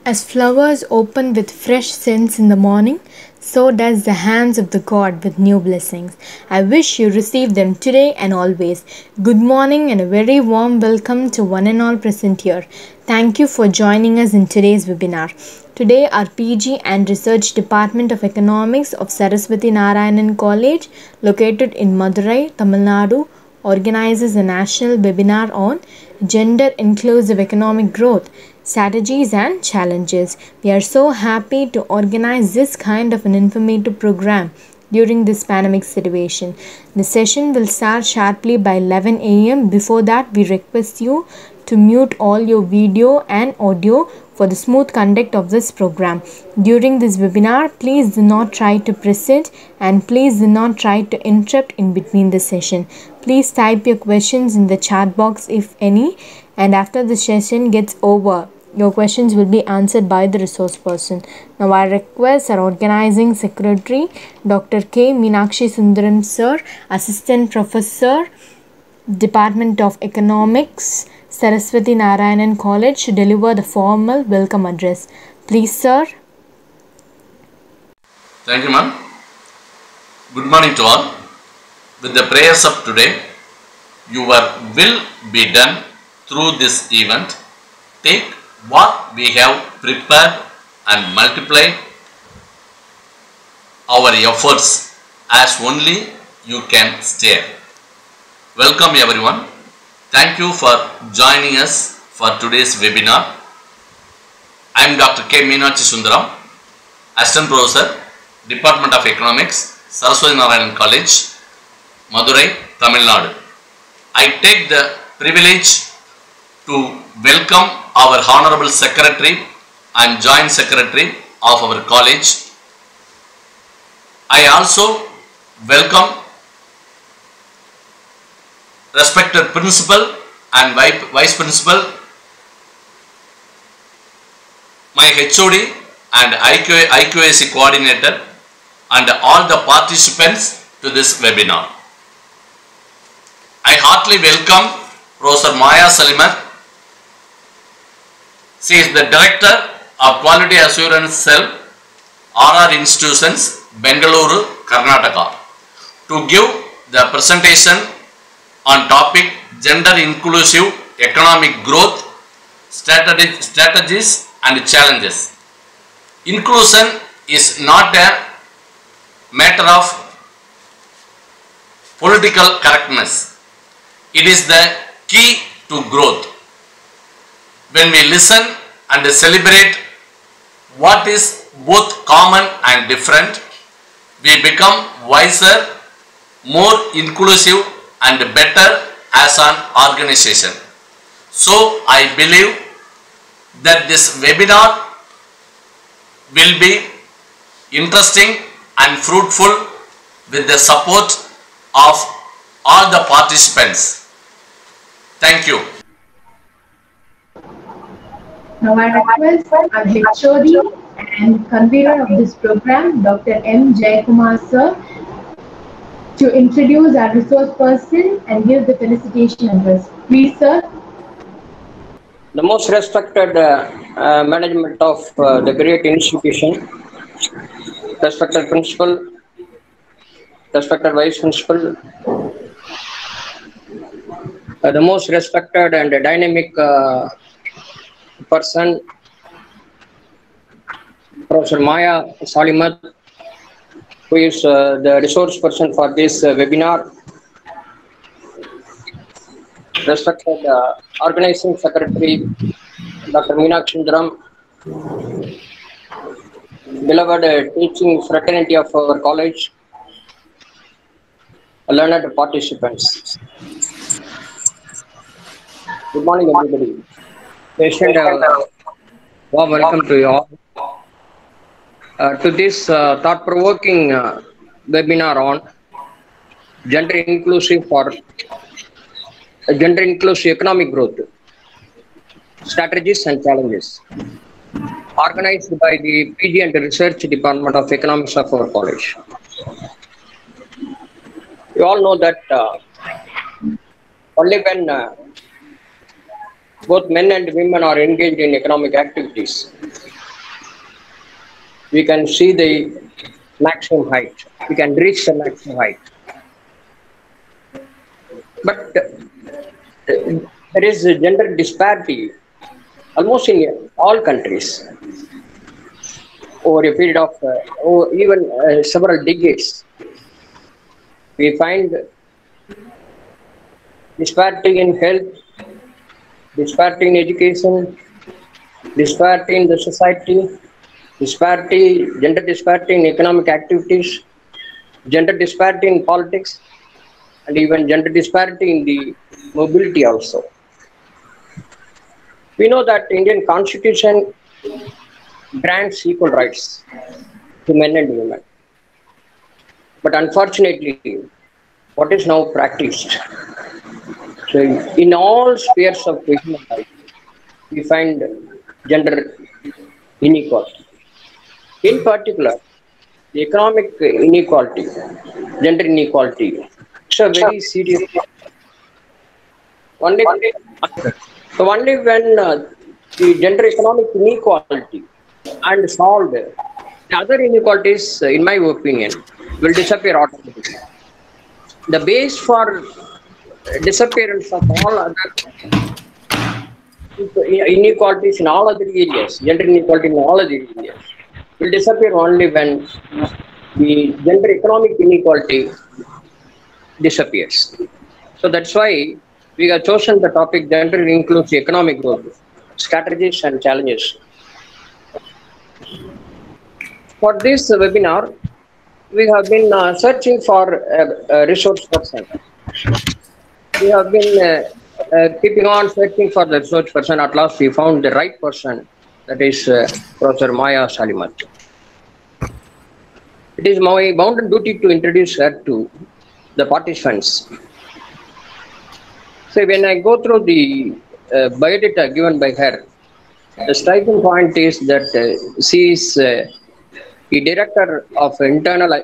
As flowers open with fresh scents in the morning, so does the hands of the God with new blessings. I wish you receive them today and always. Good morning and a very warm welcome to one and all present here. Thank you for joining us in today's webinar. Today, our PG and Research Department of Economics of Saraswati Narayanan College, located in Madurai, Tamil Nadu, organizes a national webinar on gender inclusive economic growth, strategies and challenges. We are so happy to organize this kind of an informative program during this pandemic situation. The session will start sharply by 11 a.m. Before that, we request you to mute all your video and audio for the smooth conduct of this program. During this webinar, please do not try to present and please do not try to interrupt in between the session. Please type your questions in the chat box if any, and after the session gets over, your questions will be answered by the resource person. Now I request our organizing secretary, Dr. K. Meenakshi Sundaram Sir, Assistant Professor, Department of Economics, Saraswati Narayanan College, to deliver the formal welcome address. Please, sir. Thank you, ma'am. Good morning to all. With the prayers of today, your will be done through this event. Take what we have prepared and multiply our efforts as only you can steer. Welcome everyone. Thank you for joining us for today's webinar. I am Dr. K. Meenakshi Sundaram, Assistant Professor, Department of Economics, Saraswati Narayanan College, Madurai, Tamil Nadu. I take the privilege to welcome our Honorable Secretary and Joint Secretary of our college. I also welcome respected Principal and Vice Principal, my HOD and IQAC Coordinator, and all the participants to this webinar. I heartily welcome Professor Maya Salimat. She is the Director of Quality Assurance Cell, RR Institutions, Bengaluru, Karnataka, to give the presentation on topic Gender Inclusive Economic Growth, Strategies and Challenges. Inclusion is not a matter of political correctness. It is the key to growth. When we listen and celebrate what is both common and different, we become wiser, more inclusive and better as an organization. So I believe that this webinar will be interesting and fruitful with the support of all the participants. Thank you. Now I request our HOD and convener of this program, Dr. M. Jayakumar Sir, to introduce our resource person and give the felicitation address. Please, sir. The most respected management of the great institution, respected principal, respected vice principal, the most respected and dynamic person, Professor Maya Salimat, who is the resource person for this webinar, respected organizing secretary, Dr. Meenakshi Sundaram, beloved teaching fraternity of our college, learned participants. Good morning, everybody. Patient, warm welcome to you all. To this thought-provoking webinar on gender inclusive economic growth, strategies and challenges, organized by the PG and Research Department of Economics of our college. You all know that only when both men and women are engaged in economic activities, we can see the maximum height. We can reach the maximum height. But there is a gender disparity almost in all countries over a period of even several decades. We find disparity in health, disparity in education, disparity in the society, gender disparity in economic activities, gender disparity in politics, and even gender disparity in the mobility also. We know that Indian Constitution grants equal rights to men and women. But unfortunately, what is now practiced? So in all spheres of human life, we find gender inequality. In particular, the economic inequality, gender inequality, it's a very serious problem. Only when the gender economic inequality and solved, the other inequalities, in my opinion, will disappear automatically. The base for disappearance of all other inequalities in all other areas, gender inequality in all other areas, will disappear only when the gender economic inequality disappears. So that's why we have chosen the topic gender includes economic growth, strategies and challenges. For this webinar, we have been searching for a resource person. We have been keeping on searching for the resource person. At last, we found the right person, that is Professor Maya Salimat. It is my bounden duty to introduce her to the participants. So when I go through the biodata given by her, the striking point is that she is the director of internal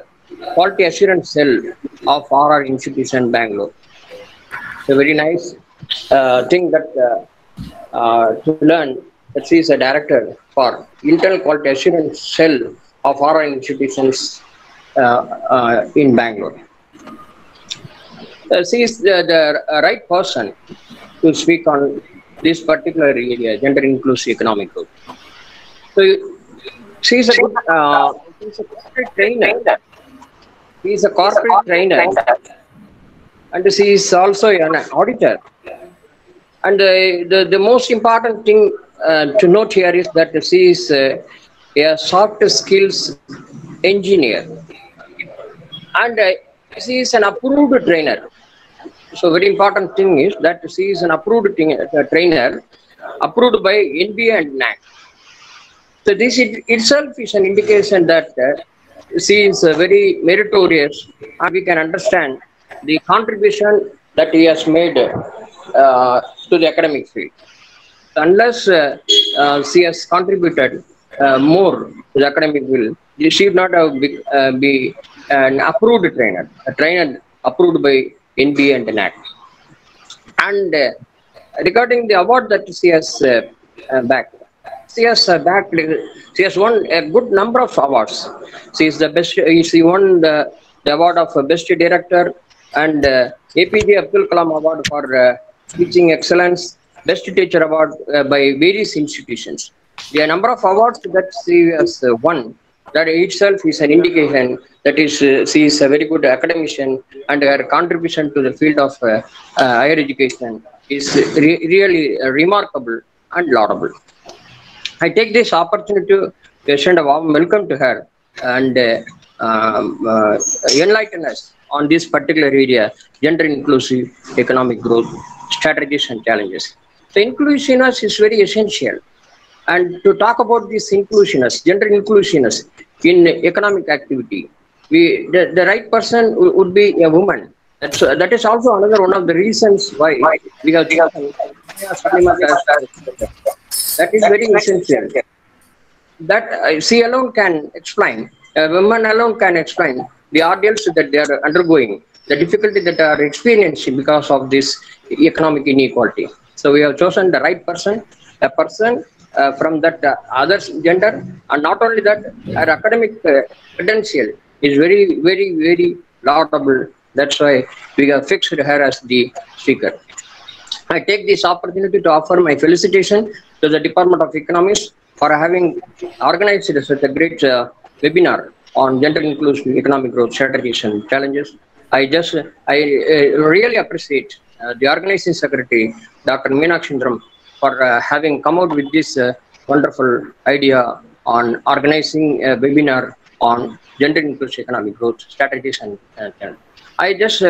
quality assurance cell of RR Institution, Bangalore. It's a very nice thing that to learn that she is a director for internal quality assurance cell of RR Institutions in Bangalore. She is the right person to speak on this particular area, gender inclusive economic growth. So she is a good she's a corporate trainer. She is a corporate trainer, and she is also an auditor. And the most important thing to note here is that she is a soft skills engineer, and she is an approved trainer. So very important thing is that she is an approved trainer, approved by NBA and NAC. So this itself is an indication that she is very meritorious, and we can understand the contribution that he has made to the academic field. Unless she has contributed more to the academic field, she would not have be an approved trainer, a trainer approved by NBA and NAC. And regarding the award that she has backed, she has won a good number of awards. She is the best. She won the award of best director and APJ Abdul Kalam Award for teaching excellence, best teacher award by various institutions. The number of awards that she has won, that itself is an indication that she is a very good academician, and her contribution to the field of higher education is really remarkable and laudable. I take this opportunity to extend a warm welcome to her and enlighten us on this particular area, gender inclusive economic growth, strategies and challenges. So inclusiveness is very essential. And to talk about this inclusiveness, gender inclusiveness in economic activity, the right person would be a woman. That is also another one of the reasons why we have that is very essential. That she alone can explain, a woman alone can explain the ordeals that they are undergoing, the difficulty that they are experiencing because of this economic inequality. So we have chosen the right person, a person from that other gender, and not only that, her academic credential is very, very, very laudable. That's why we have fixed her as the speaker. I take this opportunity to offer my felicitation to the Department of Economics for having organized such a great webinar on gender inclusive economic growth strategies and challenges. I really appreciate the organizing secretary, Dr. Meenakshi Sundaram, for having come out with this wonderful idea on organizing a webinar on gender inclusive economic growth strategies and challenges. I just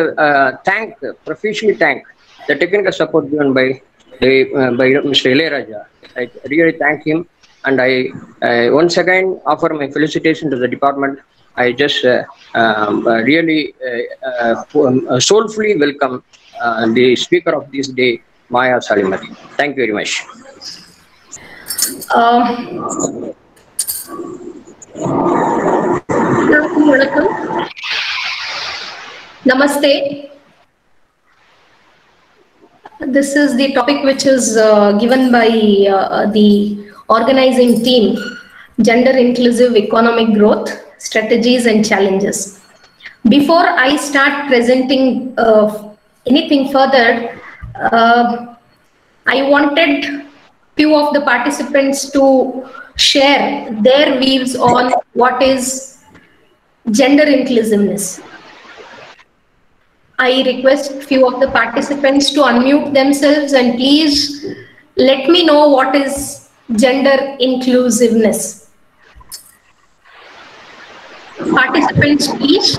profusely thank the technical support given by Mr. Ilayaraja. I really thank him, and I once again offer my felicitation to the department. I just really soulfully welcome the speaker of this day, Maya Salimati. Thank you very much. Namaste. This is the topic which is given by the organizing team, Gender Inclusive Economic Growth, Strategies and Challenges. Before I start presenting anything further, I wanted few of the participants to share their views on what is gender inclusiveness. I request few of the participants to unmute themselves and please let me know what is gender inclusiveness. Participants, please.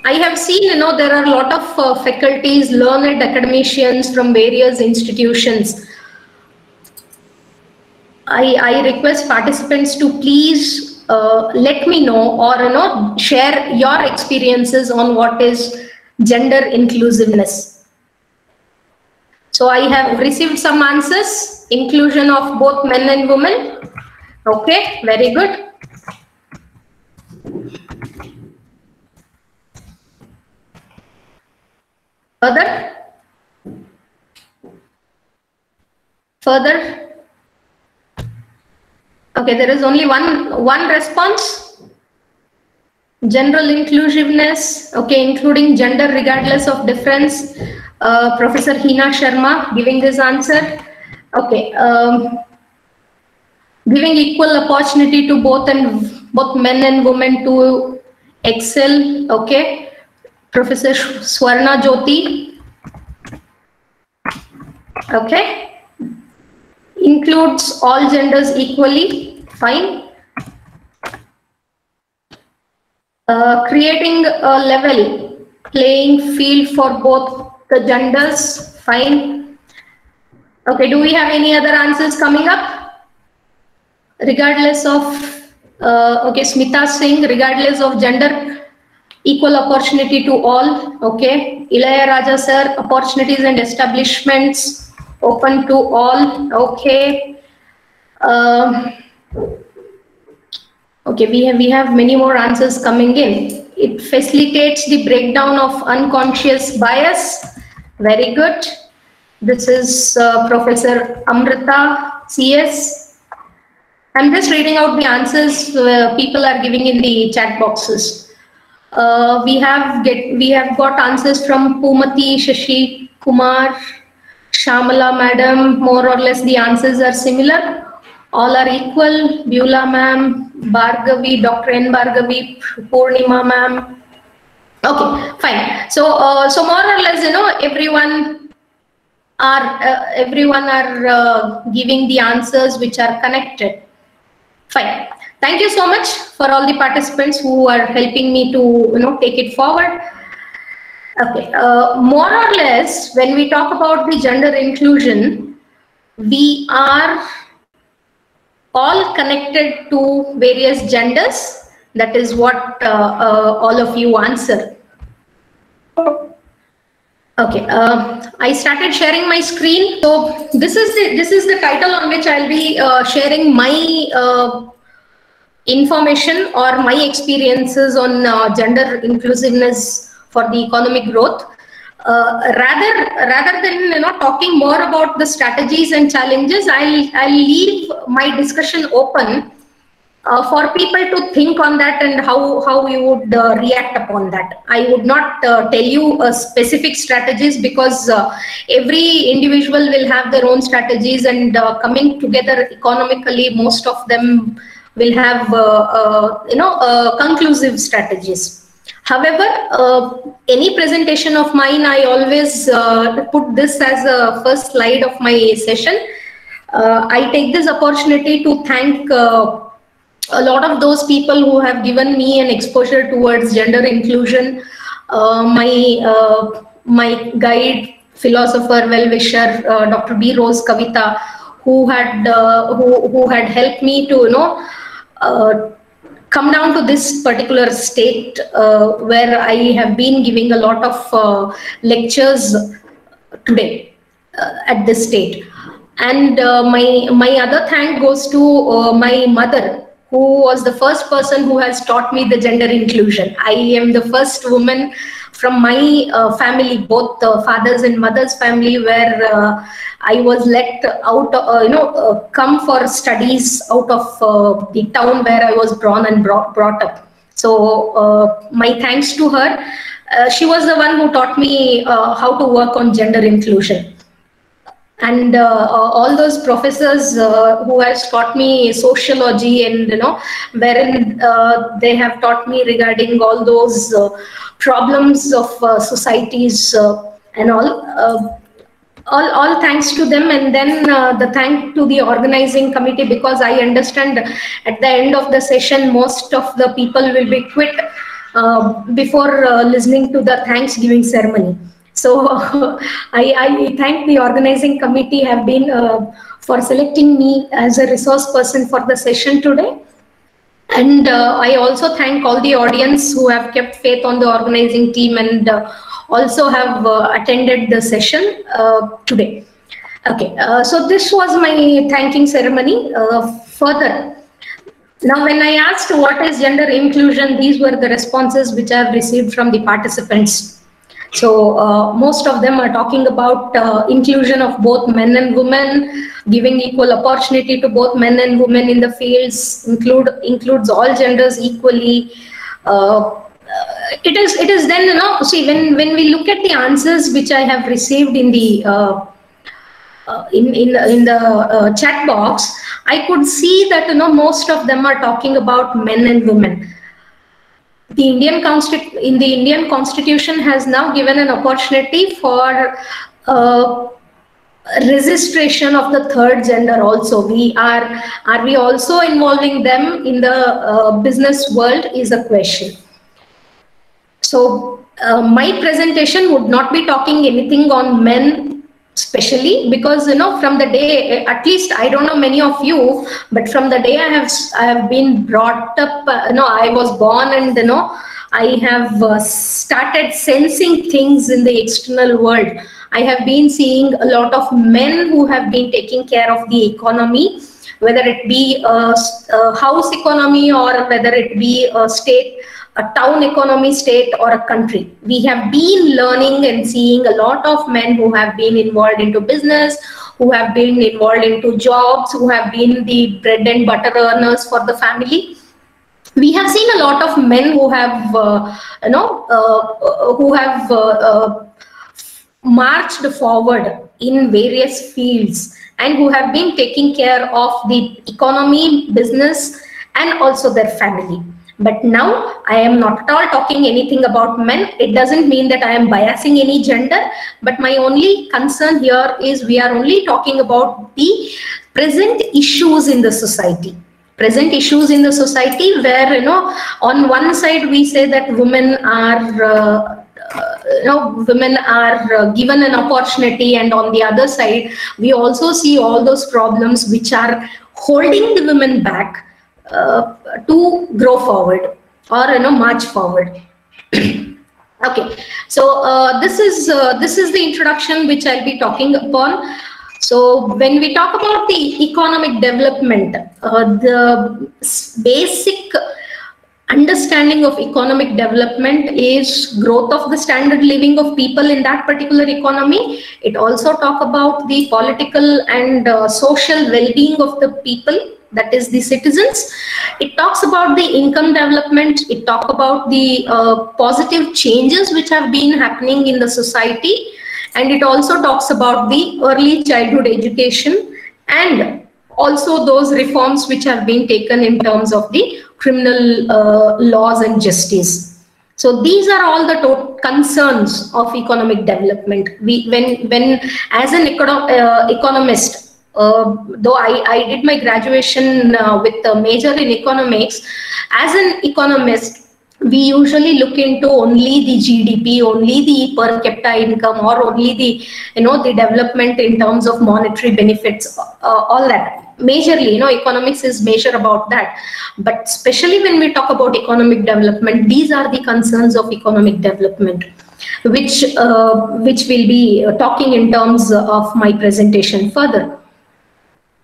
I have seen, there are a lot of faculties, learned academicians from various institutions. I request participants to please let me know or share your experiences on what is gender inclusiveness. So I have received some answers. Inclusion of both men and women. Okay, very good. Further. Okay, there is only one response. General inclusiveness, okay, including gender regardless of difference. Professor Hina Sharma giving this answer. Okay, giving equal opportunity to both men and women to excel. Okay, Professor Swarna Jyoti. Okay. Includes all genders equally, fine. Creating a level playing field for both the genders, fine. Okay, do we have any other answers coming up? Regardless of, okay, Smita Singh, regardless of gender, equal opportunity to all, okay. Ilayaraja sir, opportunities and establishments open to all, okay. Okay, we have many more answers coming in. It facilitates the breakdown of unconscious bias. Very good. This is Professor Amrita CS. I'm just reading out the answers people are giving in the chat boxes. We have got answers from Pumati, Shashi Kumar, Shamala madam. More or less the answers are similar. All are equal. Beulah ma'am, Bhargavi, Dr. N. Bhargavi, Purnima ma'am. Okay, fine. So more or less, everyone are giving the answers which are connected. Fine. Thank you so much for all the participants who are helping me to take it forward. Okay, more or less, when we talk about the gender inclusion, we are all connected to various genders. That is what all of you answer. Okay, I started sharing my screen. So this is the title on which I'll be sharing my information or my experiences on gender inclusiveness for the economic growth. rather than talking more about the strategies and challenges, I'll leave my discussion open for people to think on that and how you would react upon that. I would not tell you specific strategies, because every individual will have their own strategies, and coming together economically, most of them will have conclusive strategies. However, any presentation of mine, I always put this as a first slide of my session. I take this opportunity to thank a lot of those people who have given me an exposure towards gender inclusion. My guide, philosopher, well-wisher, Dr. B. Rose Kavita, who had helped me to come down to this particular state where I have been giving a lot of lectures today at this state. And my other thank goes to my mother, who was the first person who has taught me the gender inclusion. I am the first woman from my family, both father's and mother's family, where I was let out, come for studies out of the town where I was born and brought up. So my thanks to her. She was the one who taught me how to work on gender inclusion. And all those professors who has taught me sociology, and wherein they have taught me regarding all those problems of societies and all thanks to them. And then the thank to the organizing committee, because I understand at the end of the session most of the people will be quit before listening to the Thanksgiving ceremony. So I thank the organizing committee have been for selecting me as a resource person for the session today. And I also thank all the audience who have kept faith on the organizing team and also have attended the session today. Okay, so this was my thanking ceremony. Further, now when I asked what is gender inclusion, these were the responses which I have received from the participants. So most of them are talking about inclusion of both men and women, giving equal opportunity to both men and women in the fields, includes all genders equally. It is then, see, when we look at the answers which I have received in the in the chat box, I could see that most of them are talking about men and women. The Indian Constitution has now given an opportunity for registration of the third gender also. Are we also involving them in the business world is a question. So my presentation would not be talking anything on men especially, because from the day, at least I don't know many of you, but from the day I have been brought up, I was born, and I have started sensing things in the external world. I have been seeing a lot of men who have been taking care of the economy, whether it be a house economy or whether it be a state, a town economy, state, or a country. We have been learning and seeing a lot of men who have been involved into business, who have been involved into jobs, who have been the bread and butter earners for the family. We have seen a lot of men who have, marched forward in various fields and who have been taking care of the economy, business, and also their family. But now I am not at all talking anything about men. It doesn't mean that I am biasing any gender, but my only concern here is we are only talking about the present issues in the society. Present issues in the society where, on one side we say that women are given an opportunity, and on the other side we also see all those problems which are holding the women back to grow forward or march forward. Okay, so this is the introduction which I'll be talking upon. So when we talk about the economic development, the basic understanding of economic development is growth of the standard living of people in that particular economy. It also talk about the political and social well-being of the people, that is the citizens. It talks about the income development. It talk about the positive changes which have been happening in the society, and it also talks about the early childhood education and also those reforms which have been taken in terms of the criminal laws and justice. So these are all the concerns of economic development. When as an economist, though I did my graduation with a major in economics, as an economist, we usually look into only the GDP, only the per capita income, or only the the development in terms of monetary benefits, all that. Majorly, economics is measure about that. But especially when we talk about economic development, these are the concerns of economic development, which we'll be talking in terms of my presentation further.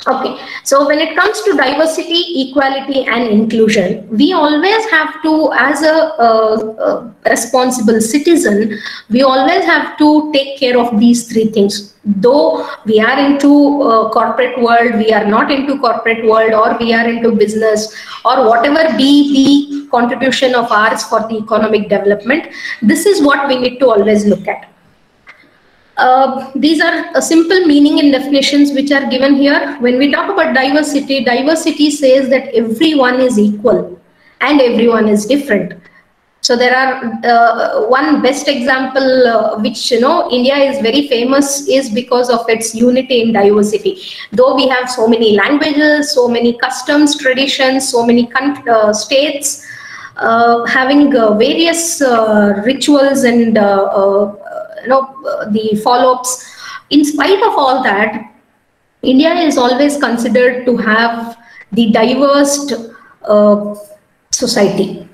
Okay, so when it comes to diversity, equality, and inclusion, we always have to, as a responsible citizen, we always have to take care of these three things. Though we are into corporate world, we are not into corporate world, or we are into business, or whatever be the contribution of ours for the economic development, this is what we need to always look at. These are simple meaning and definitions which are given here. When we talk about diversity, diversity says that everyone is equal and everyone is different. So there are one best example which India is very famous is because of its unity in diversity. Though we have so many languages, so many customs, traditions, so many states having various rituals and the follow-ups. In spite of all that, India is always considered to have the diverse society.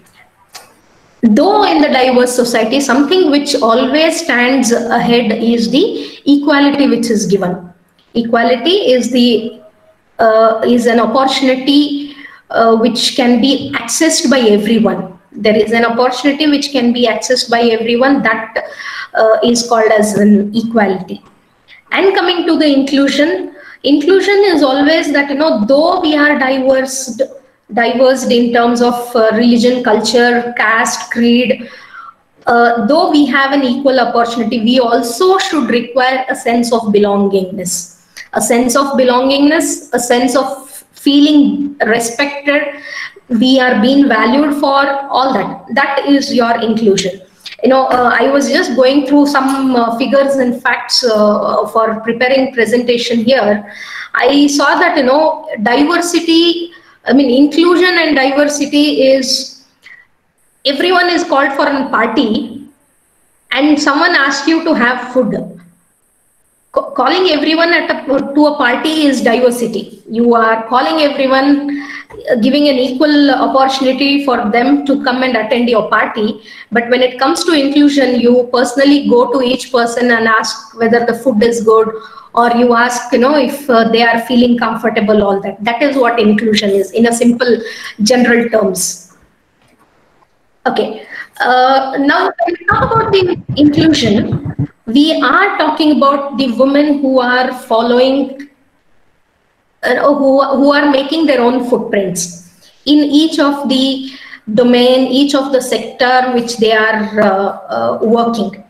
Though in the diverse society, something which always stands ahead is the equality which is given. Equality is an opportunity which can be accessed by everyone. There is an opportunity which can be accessed by everyone, that is called as an equality. And coming to the inclusion, inclusion is always that, though we are diverse in terms of religion, culture, caste, creed, though we have an equal opportunity, we also should require a sense of belongingness, a sense of feeling respected, we are being valued for, all that. That is your inclusion. I was just going through some figures and facts for preparing presentation here. I saw that, inclusion and diversity is, everyone is called for a party and someone asks you to have food. Calling everyone to a party is diversity. You are calling everyone, giving an equal opportunity for them to come and attend your party. But when it comes to inclusion, you personally go to each person and ask whether the food is good, or you ask, if they are feeling comfortable, all that. That is what inclusion is in a simple general terms. Okay. Now, when we talk about the inclusion, we are talking about the women who are following, who are making their own footprints in each of the domain, each of the sector which they are working.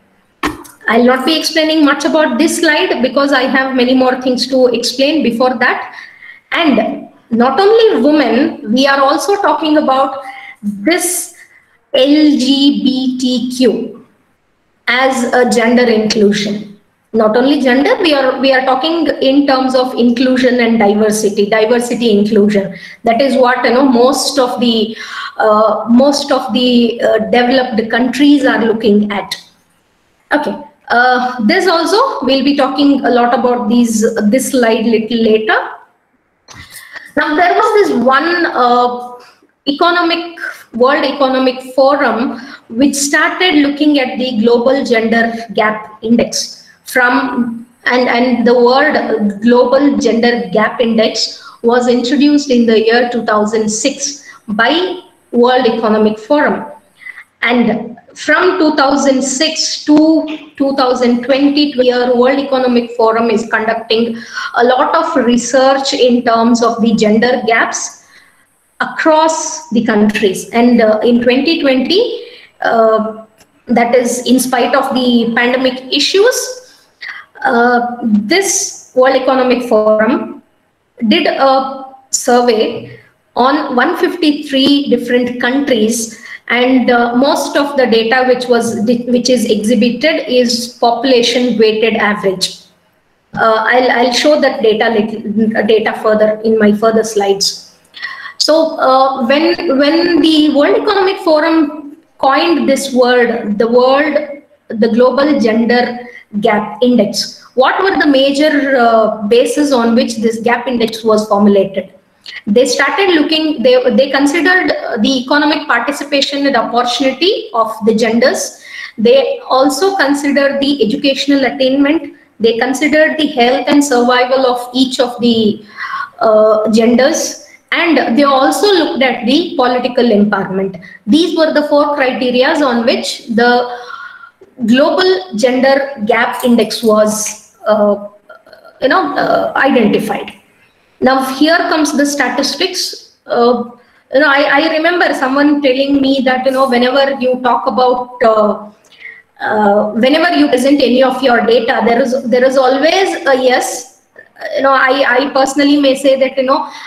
I'll not be explaining much about this slide because I have many more things to explain before that. And not only women, we are also talking about this LGBTQ as a gender inclusion. Not only gender, we are talking in terms of inclusion and diversity inclusion. That is what most of the developed countries are looking at. Okay. This also, we'll be talking a lot about this slide little later. Now, there was this one World Economic Forum which started looking at the global gender gap index and the word global gender gap index was introduced in the year 2006 by World Economic Forum. And from 2006 to 2020 year, World Economic Forum is conducting a lot of research in terms of the gender gaps across the countries. And in 2020, that is in spite of the pandemic issues, this World Economic Forum did a survey on 153 different countries, and most of the data which is exhibited is population weighted average. I'll show that data further in my further slides. So when the World Economic Forum coined this word, the Global Gender Gap Index, what were the major bases on which this gap index was formulated? They started looking, they considered the economic participation and opportunity of the genders. They also considered the educational attainment. They considered the health and survival of each of the genders. And they also looked at the political empowerment. These were the 4 criteria on which the Global Gender Gap Index was identified. Now here comes the statistics. I remember someone telling me that whenever you talk about whenever you present any of your data, there is always a yes. I personally may say that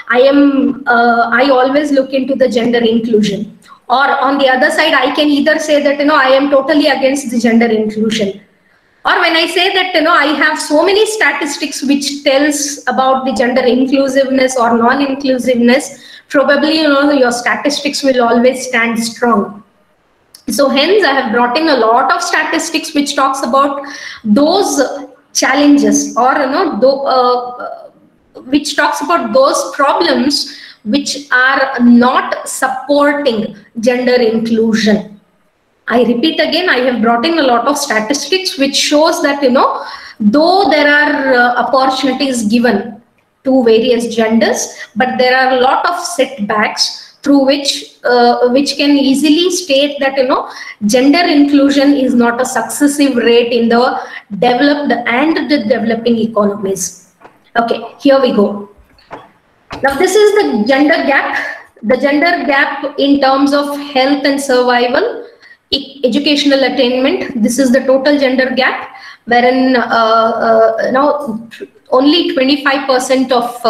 I always look into the gender inclusion, or on the other side I can either say that I am totally against the gender inclusion. Or when I say that I have so many statistics which tells about the gender inclusiveness or non-inclusiveness, probably your statistics will always stand strong. So hence I have brought in a lot of statistics which talks about those challenges, or which talks about those problems which are not supporting gender inclusion. I repeat again, I have brought in a lot of statistics which shows that, though there are opportunities given to various genders, but there are a lot of setbacks through which can easily state that, gender inclusion is not a successive rate in the developed and the developing economies. Okay, here we go. Now this is the gender gap in terms of health and survival, educational attainment. This is the total gender gap, wherein only 25% of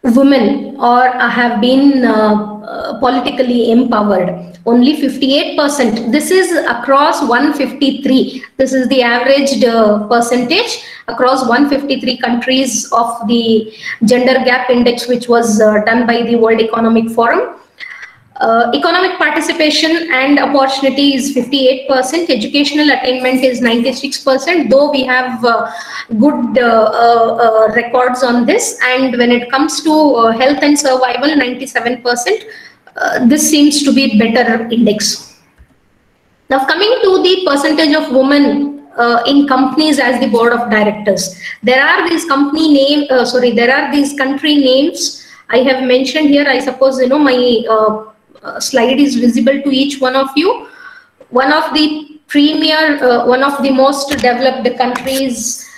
women have been politically empowered. Only 58%. This is across 153. This is the averaged percentage across 153 countries of the gender gap index, which was done by the World Economic Forum. Economic participation and opportunity is 58%. Educational attainment is 96%, though we have good records on this. And when it comes to health and survival, 97%. This seems to be better index. Now coming to the percentage of women in companies as the board of directors, there are these there are these country names I have mentioned here. I suppose my slide is visible to each one of you. One of the premier, one of the most developed countries,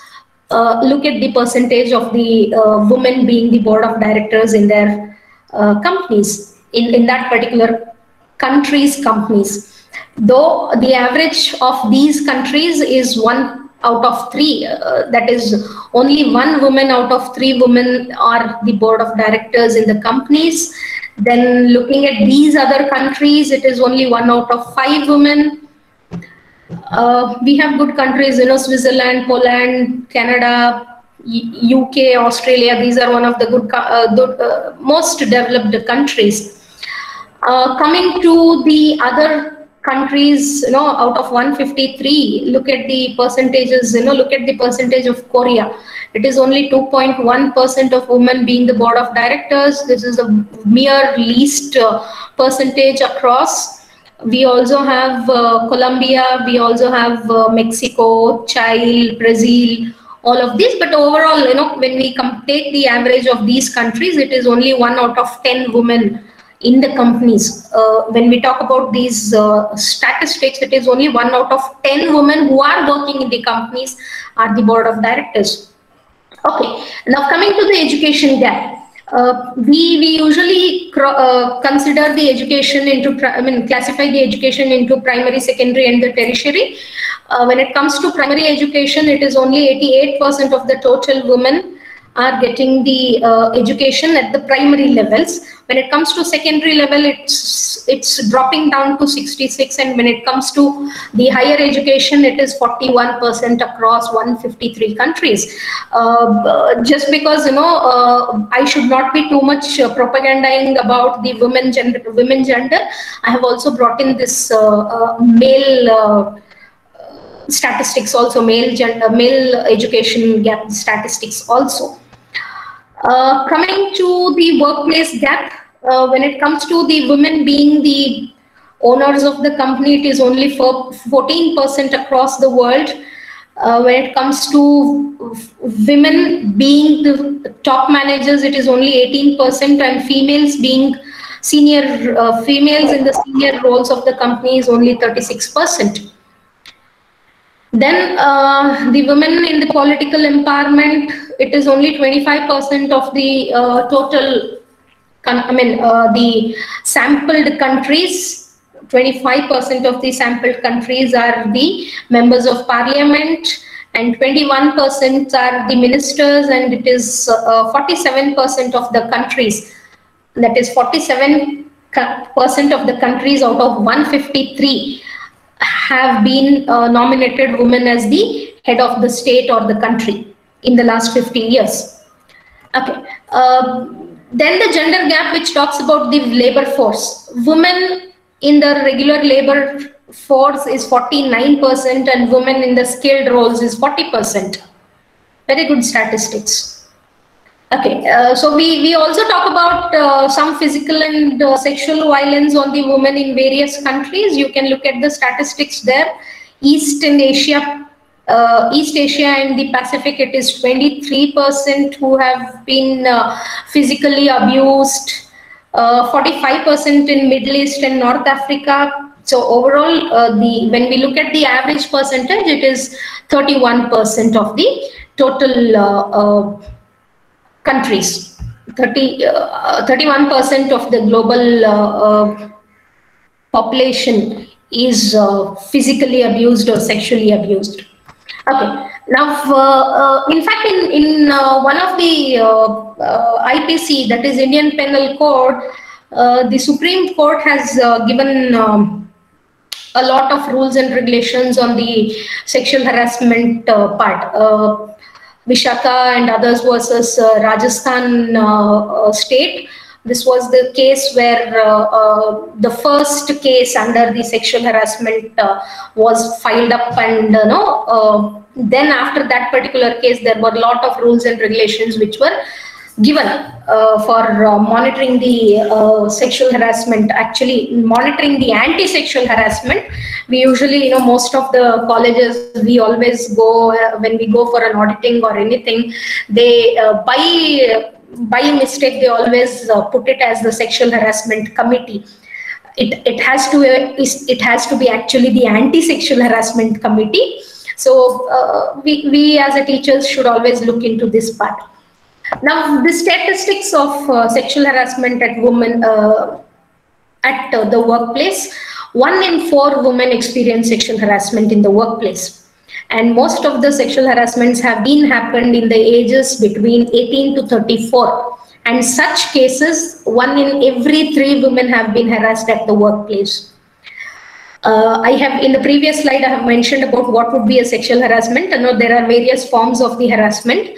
look at the percentage of the women being the board of directors in their companies, in that particular country's companies. Though the average of these countries is 1 out of 3, that is only 1 woman out of 3 women are the board of directors in the companies. Then looking at these other countries, it is only 1 out of 5 women. We have good countries, Switzerland, Poland, Canada, UK, Australia. These are one of the good, most developed countries. Coming to the other countries, out of 153, look at the percentages, look at the percentage of Korea. It is only 2.1% of women being the board of directors. This is the mere least percentage across. We also have Colombia, we also have Mexico, Chile, Brazil, all of these. But overall, when we take the average of these countries, it is only 1 out of 10 women in the companies. When we talk about these statistics, it is only 1 out of 10 women who are working in the companies are the board of directors. Okay, now coming to the education gap. We usually consider the education into, classify the education into primary, secondary and the tertiary. When it comes to primary education, it is only 88% of the total women are getting the education at the primary levels. When it comes to secondary level, it's dropping down to 66, and when it comes to the higher education, it is 41% across 153 countries. Just because I should not be too much propagandizing about the women gender, I have also brought in this male statistics also, male education gap statistics also. Coming to the workplace gap, when it comes to the women being the owners of the company, it is only 14% across the world. When it comes to women being the top managers, it is only 18%, and females being senior females in the senior roles of the company is only 36%. Then the women in the political empowerment, it is only 25% of the total, the sampled countries. 25% of the sampled countries are the members of parliament, and 21% are the ministers, and it is 47% of the countries. That is 47% of the countries out of 153 have been nominated women as the head of the state or the country in the last 50 years. Okay. Then the gender gap, which talks about the labor force. Women in the regular labor force is 49%, and women in the skilled roles is 40%. Very good statistics. Okay, so we also talk about some physical and sexual violence on the women in various countries. You can look at the statistics there. East Asia and the Pacific, it is 23% who have been physically abused, 45% in Middle East and North Africa. So overall, when we look at the average percentage, it is 31% of the total countries. 31% of the global population is physically abused or sexually abused. Okay. Now, in fact, in one of the IPC, that is Indian Penal Code, the Supreme Court has given a lot of rules and regulations on the sexual harassment part. Vishaka and others versus Rajasthan state. This was the case where the first case under the sexual harassment was filed up, and then after that particular case, there were a lot of rules and regulations which were given for monitoring the sexual harassment, actually monitoring the anti-sexual harassment. We usually, most of the colleges, we always go, when we go for an auditing or anything, they, by mistake, they always put it as the sexual harassment committee. It has to be actually the anti-sexual harassment committee. So we as a teachers should always look into this part. Now, the statistics of sexual harassment at women at the workplace, 1 in 4 women experience sexual harassment in the workplace. And most of the sexual harassments have happened in the ages between 18 to 34. And such cases, 1 in every 3 women have been harassed at the workplace. I have, in the previous slide, I have mentioned about what would be a sexual harassment. I know there are various forms of the harassment.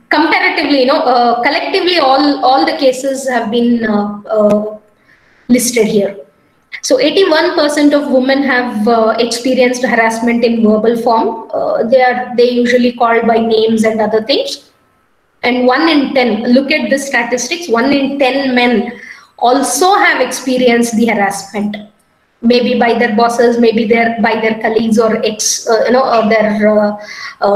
Comparatively, collectively, all the cases have been listed here. So 81% of women have experienced harassment in verbal form. They usually called by names and other things. And 1 in 10, look at the statistics, 1 in 10 men also have experienced the harassment, maybe by their bosses, maybe by their colleagues or their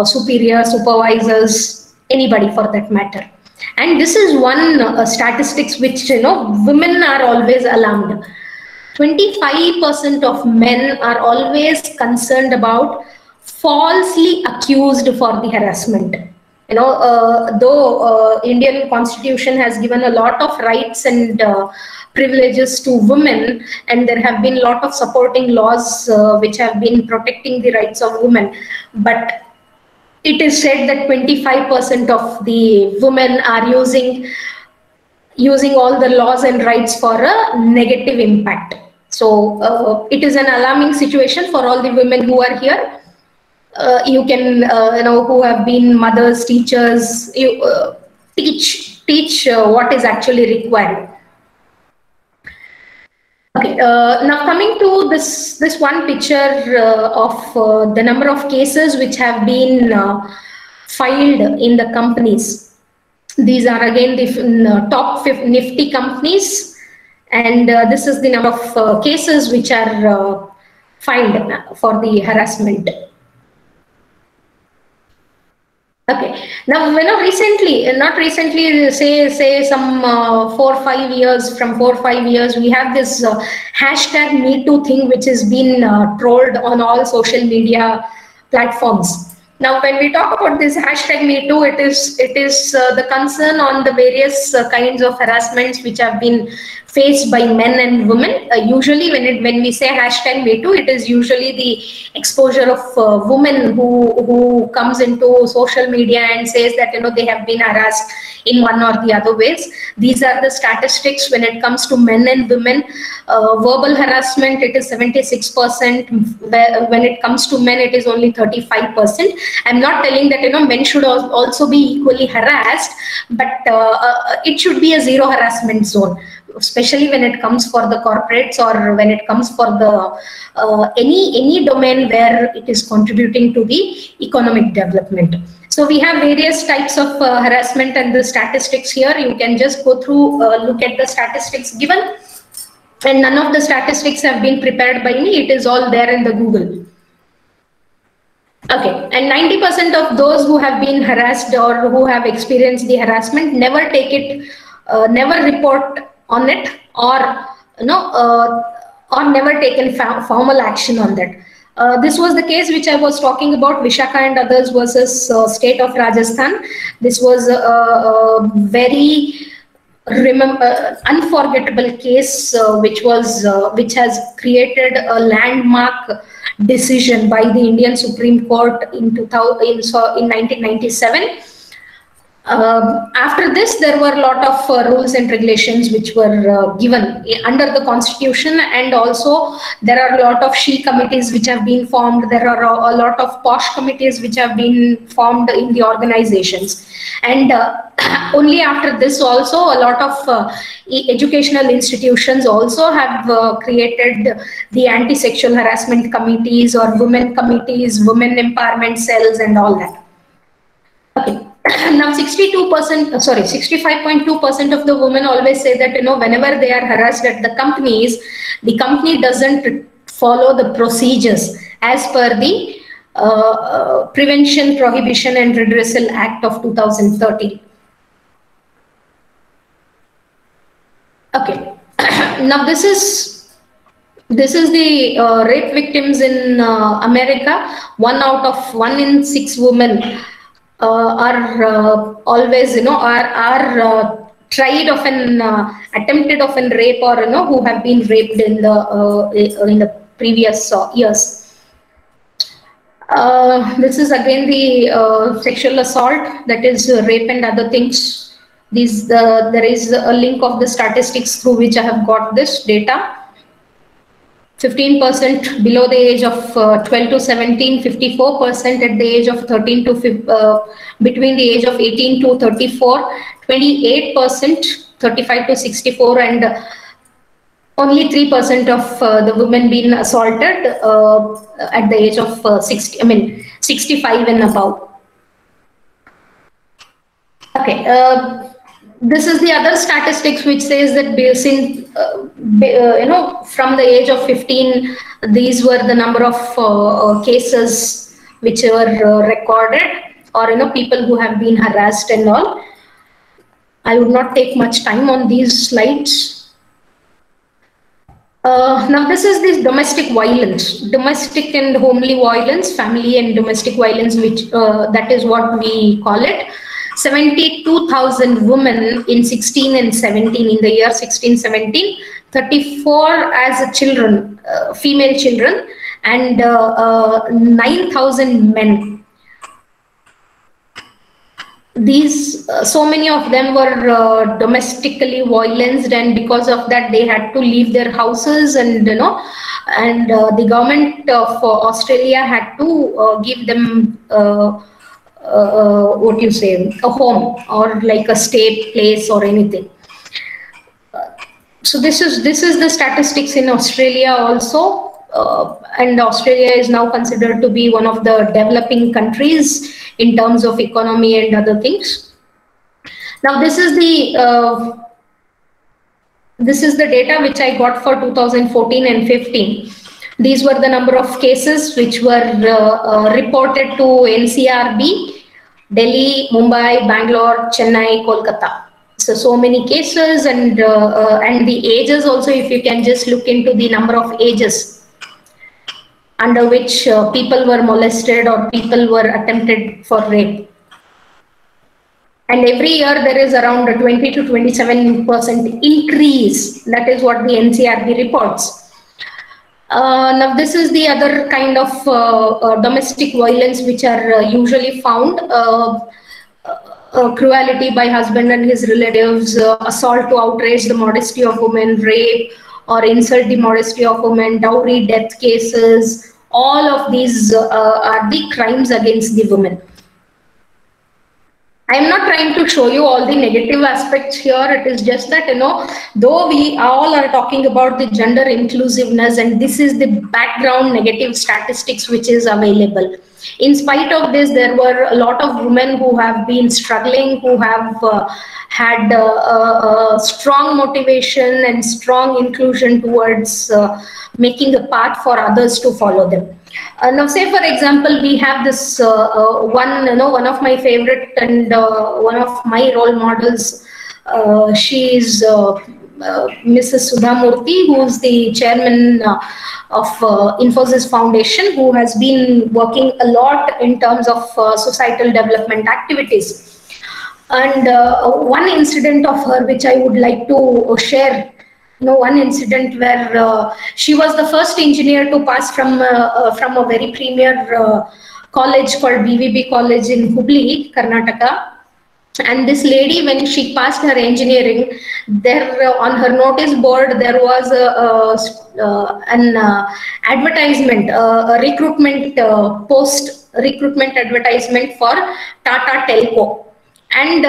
superior supervisors, anybody for that matter. And this is one statistics which, women are always alarmed. 25% of men are always concerned about falsely accused for the harassment. Though Indian Constitution has given a lot of rights and privileges to women, and there have been a lot of supporting laws which have been protecting the rights of women, but it is said that 25% of the women are using all the laws and rights for a negative impact. So it is an alarming situation for all the women who are here. You can, who have been mothers, teachers, teach what is actually required. Okay, now coming to this one picture of the number of cases which have been filed in the companies. These are again the top Nifty companies, and this is the number of cases which are filed for the harassment. Okay, now not recently, say some 4 or 5 years, from 4 or 5 years, we have this hashtag #MeToo thing, which has been trolled on all social media platforms. Now, when we talk about this hashtag #MeToo, it is the concern on the various kinds of harassments which have been faced by men and women. Usually, when we say hashtag #MeToo, it is usually the exposure of women who comes into social media and says that they have been harassed in one or the other ways. These are the statistics when it comes to men and women. Verbal harassment, it is 76%. When it comes to men, it is only 35%. I'm not telling that men should also be equally harassed, but it should be a zero harassment zone, especially when it comes for the corporates or when it comes for the any domain where it is contributing to the economic development. So we have various types of harassment and the statistics here. You can just go through, look at the statistics given, and none of the statistics have been prepared by me. It is all there in the Google. Okay, and 90% of those who have been harassed or who have experienced the harassment never take it, never report on it, or or never taken formal action on that. This was the case which I was talking about, Vishakha and others versus state of Rajasthan. This was a very unforgettable case which has created a landmark decision by the Indian Supreme Court in 1997. After this, there were a lot of rules and regulations which were given under the constitution, and also there are a lot of she committees which have been formed. There are a lot of posh committees which have been formed in the organizations, and only after this also a lot of educational institutions also have created the anti-sexual harassment committees or women committees, women empowerment cells and all that. Okay. Now 65.2% of the women always say that whenever they are harassed at the companies, the company doesn't follow the procedures as per the Prevention, Prohibition and Redressal Act of 2013. Okay. Now this is the rape victims in America. 1 in 6 women are always are tried of an attempted of an rape, or who have been raped in the previous years. This is again the sexual assault, that is rape and other things. There is a link of the statistics through which I have got this data. 15% below the age of 12 to 17, 54% at the age of 13 to between the age of 18 to 34, 28% 35 to 64, and only 3% of the women being assaulted at the age of 65 and above. Okay. This is the other statistics which says that from the age of 15, these were the number of cases which were recorded, or people who have been harassed and all. I would not take much time on these slides. Now this is this domestic violence, domestic and homely violence, family and domestic violence, which that is what we call it. 72,000 women in 16 and 17, in the year 16-17, 34 as children, female children, and 9,000 men. These so many of them were domestically violenced, and because of that they had to leave their houses, and the government of Australia had to give them what you say, a home or like a state place or anything. So this is the statistics in Australia also. And Australia is now considered to be one of the developing countries in terms of economy and other things. Now this is the data which I got for 2014 and 15. These were the number of cases which were reported to NCRB: Delhi, Mumbai, Bangalore, Chennai, Kolkata. So many cases, and the ages also. If you can just look into the number of ages under which people were molested or people were attempted for rape. And every year there is around a 20 to 27% increase. That is what the NCRB reports. Now this is the other kind of domestic violence which are usually found. Cruelty by husband and his relatives, assault to outrage the modesty of women, rape or insult the modesty of women, dowry, death cases. All of these are the crimes against the women. I am not trying to show you all the negative aspects here. It is just that, though we all are talking about the gender inclusiveness, and this is the background negative statistics which is available. In spite of this, there were a lot of women who have been struggling, who have had strong motivation and strong inclusion towards making a path for others to follow them. Now, say for example, we have this one of my favorite and one of my role models. She is Mrs. Sudha Murthy, who is the chairman of Infosys Foundation, who has been working a lot in terms of societal development activities. And one incident of her which I would like to share. One incident where she was the first engineer to pass from a very premier college called BVB College in Hubli, Karnataka. And this lady, when she passed her engineering, there on her notice board there was an advertisement, a recruitment recruitment advertisement for Tata Telco. And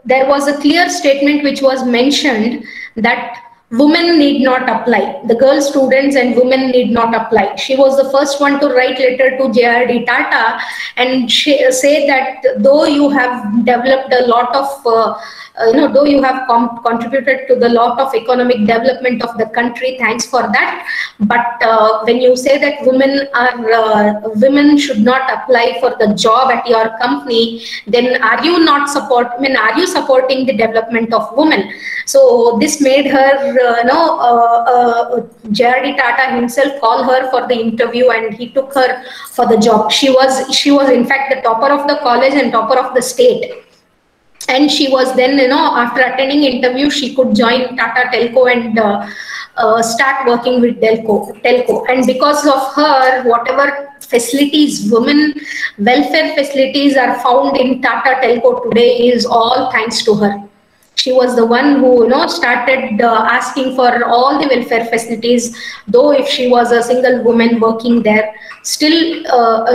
there was a clear statement which was mentioned that women need not apply. The girl students and women need not apply. She was the first one to write letter to JRD Tata and say that though you have developed a lot of though you have contributed to the lot of economic development of the country, thanks for that. But when you say that women should not apply for the job at your company, then are you not are you supporting the development of women? So this made her, JRD Tata himself call her for the interview, and he took her for the job. She was in fact the topper of the college and topper of the state. And she was then, after attending interview, she could join Tata Telco and start working with Telco. And because of her, whatever facilities, women welfare facilities are found in Tata Telco today is all thanks to her. She was the one who started asking for all the welfare facilities. Though if she was a single woman working there, still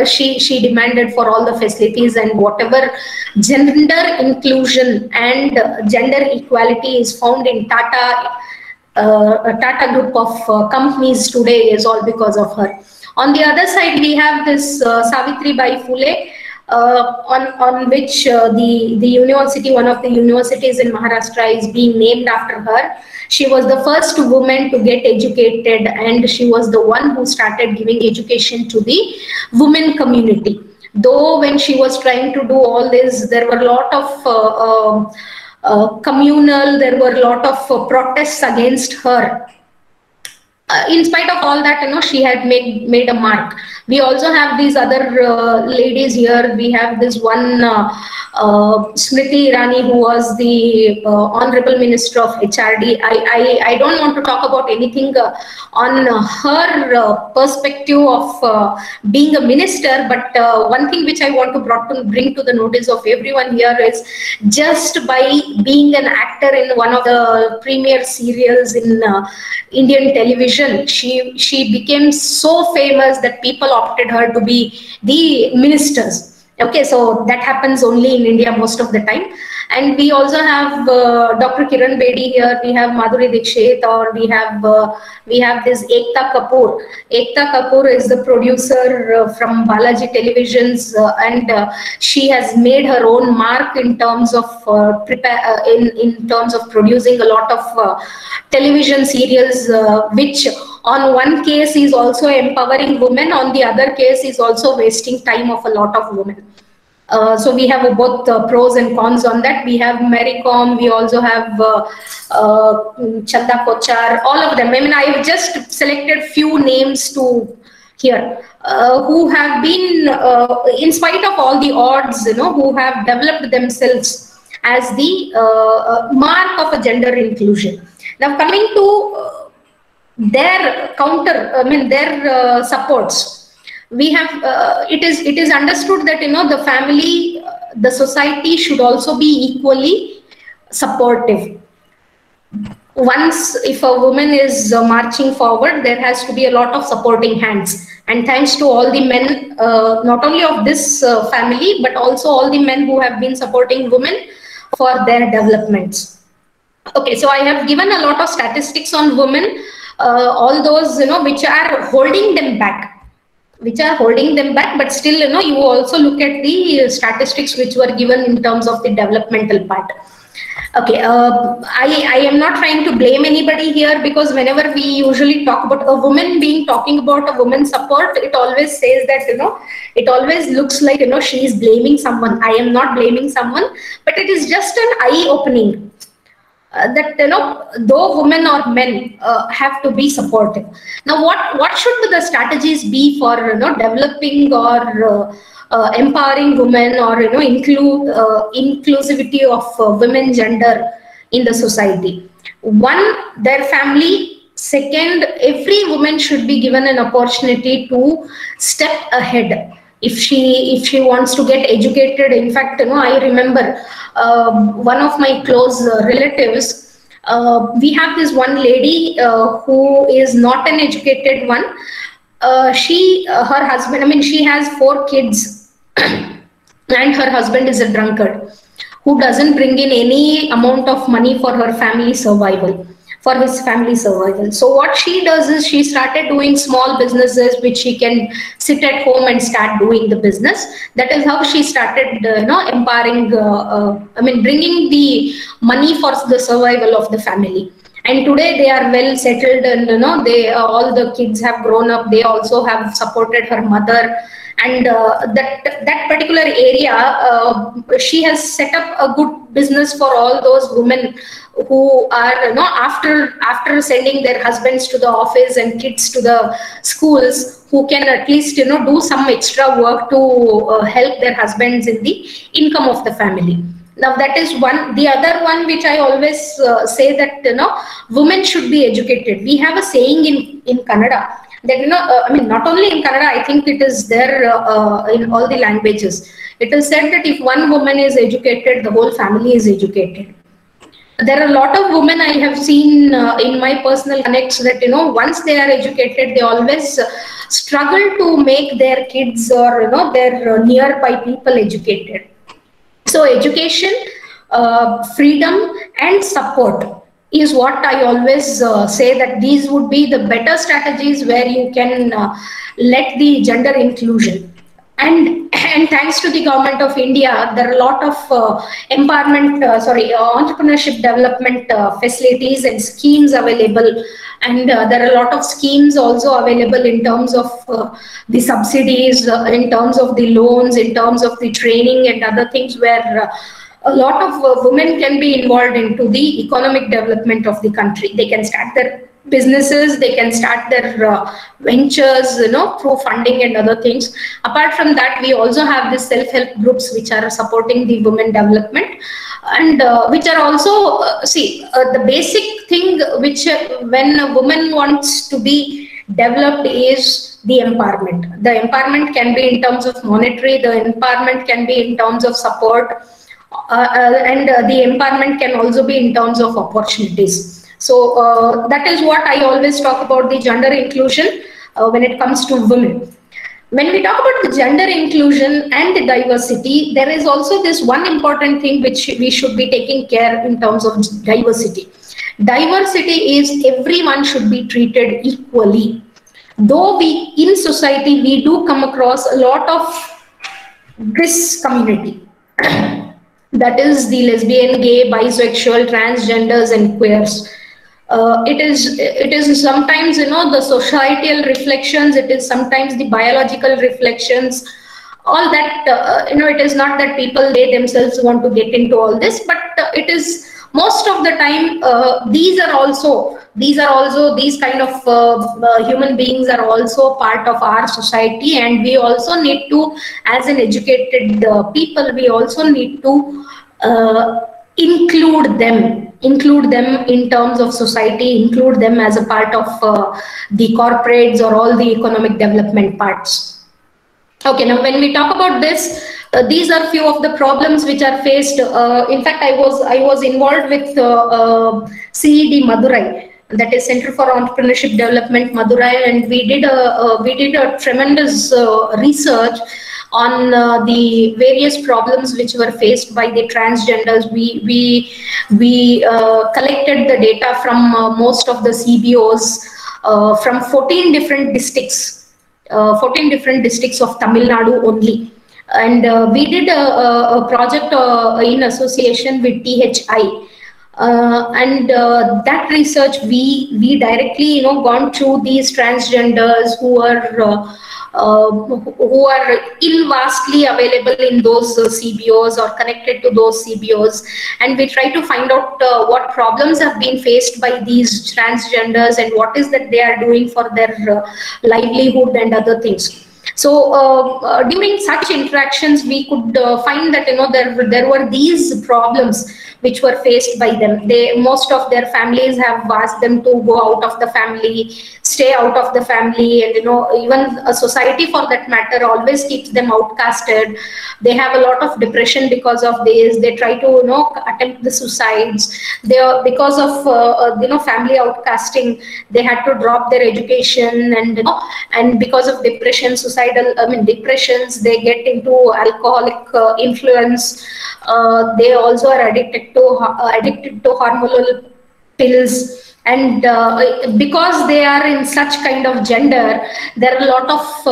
she demanded for all the facilities, and whatever gender inclusion and gender equality is found in Tata group of companies today is all because of her. On the other side, we have this Savitribai Phule, on which the university, one of the universities in Maharashtra, is being named after her. She was the first woman to get educated, and she was the one who started giving education to the women community. Though when she was trying to do all this, there were a lot of communal, there were a lot of protests against her. In spite of all that, she had made a mark. We also have these other ladies here. We have this one Smriti Irani, who was the Honorable Minister of HRD. I don't want to talk about anything on her perspective of being a minister, but one thing which I want to bring to the notice of everyone here is, just by being an actor in one of the premier serials in Indian television, she became so famous that people opted her to be the ministers. Okay, so that happens only in India most of the time. And we also have Dr. Kiran Bedi here. We have Madhuri Dixit, or we have this Ekta Kapoor. Ekta Kapoor is the producer from Balaji Televisions, and she has made her own mark in terms of in terms of producing a lot of television serials, which on one case is also empowering women, on the other case is also wasting time of a lot of women. So we have both pros and cons on that. We have Mary Kom, we also have Chanda Kochar, all of them. I mean, I've just selected few names to here who have been, in spite of all the odds, who have developed themselves as the mark of a gender inclusion. Now coming to their their supports. We have it is understood that the family, the society should also be equally supportive. Once if a woman is marching forward, there has to be a lot of supporting hands, and thanks to all the men, not only of this family but also all the men who have been supporting women for their developments. Okay, so I have given a lot of statistics on women, all those which are holding them back. But still, you also look at the statistics which were given in terms of the developmental part. Okay, I am not trying to blame anybody here, because whenever we usually talk about a woman talking about a woman's support, it always says that, it always looks like, she is blaming someone. I am not blaming someone, but it is just an eye-opening. That though women or men have to be supportive. Now what should the strategies be for developing or empowering women, or inclusivity of women gender in the society? One, their family. Second, every woman should be given an opportunity to step ahead if she wants to get educated. In fact, I remember one of my close relatives, we have this one lady who is not an educated one. Her husband, she has 4 kids and her husband is a drunkard who doesn't bring in any amount of money for her family survival. So what she does is, she started doing small businesses which she can sit at home and start doing the business. That is how she started empowering, bringing the money for the survival of the family. And today they are well settled, and all the kids have grown up. They also have supported her mother, and that particular area, she has set up a good business for all those women who are after sending their husbands to the office and kids to the schools, who can at least do some extra work to help their husbands in the income of the family. Now that is one. The other one which I always say, that women should be educated. We have a saying in Kannada that not only in Kannada, I think it is there in all the languages. It is said that if one woman is educated, the whole family is educated. There are a lot of women I have seen in my personal connects that once they are educated, they always struggle to make their kids or their nearby people educated. So education, freedom and support is what I always say, that these would be the better strategies where you can let the gender inclusion. and thanks to the government of India, there are a lot of entrepreneurship development facilities and schemes available, and there are a lot of schemes also available in terms of the subsidies, in terms of the loans, in terms of the training and other things, where a lot of women can be involved into the economic development of the country. They can start their businesses, they can start their ventures, through funding and other things. Apart from that, we also have the self-help groups which are supporting the women development, and which are also the basic thing which when a woman wants to be developed is the empowerment. The empowerment can be in terms of monetary, the empowerment can be in terms of support, and the empowerment can also be in terms of opportunities. So that is what I always talk about, the gender inclusion when it comes to women. When we talk about the gender inclusion and the diversity, there is also this one important thing which we should be taking care in terms of diversity. Diversity is everyone should be treated equally. Though we in society, we do come across a lot of this community. That is the lesbian, gay, bisexual, transgenders and queers. It is sometimes, the societal reflections, it is sometimes the biological reflections, all that, it is not that people, they themselves want to get into all this, but it is most of the time, these kind of human beings are also part of our society, and we also need to, as an educated people, we also need to include them in terms of society, include them as a part of the corporates or all the economic development parts. Okay, now when we talk about this, these are few of the problems which are faced. In fact, I was involved with CED Madurai, that is Center for Entrepreneurship Development Madurai, and we did a tremendous research on the various problems which were faced by the transgenders. We collected the data from most of the CBOs from 14 different districts of Tamil Nadu only. And we did a project in association with THI. And that research, we directly, gone through these transgenders who are vastly available in those CBOs or connected to those CBOs, and we try to find out what problems have been faced by these transgenders and what is that they are doing for their livelihood and other things. So during such interactions, we could find that there were these problems which were faced by them. Most of their families have asked them to go out of the family, stay out of the family, and even a society for that matter always keeps them outcasted. They have a lot of depression because of this. They try to attempt the suicides. Because of family outcasting, they had to drop their education, and because of depressions, depressions, they get into alcoholic influence. They also are addicted to hormonal pills, and because they are in such kind of gender, there are a lot of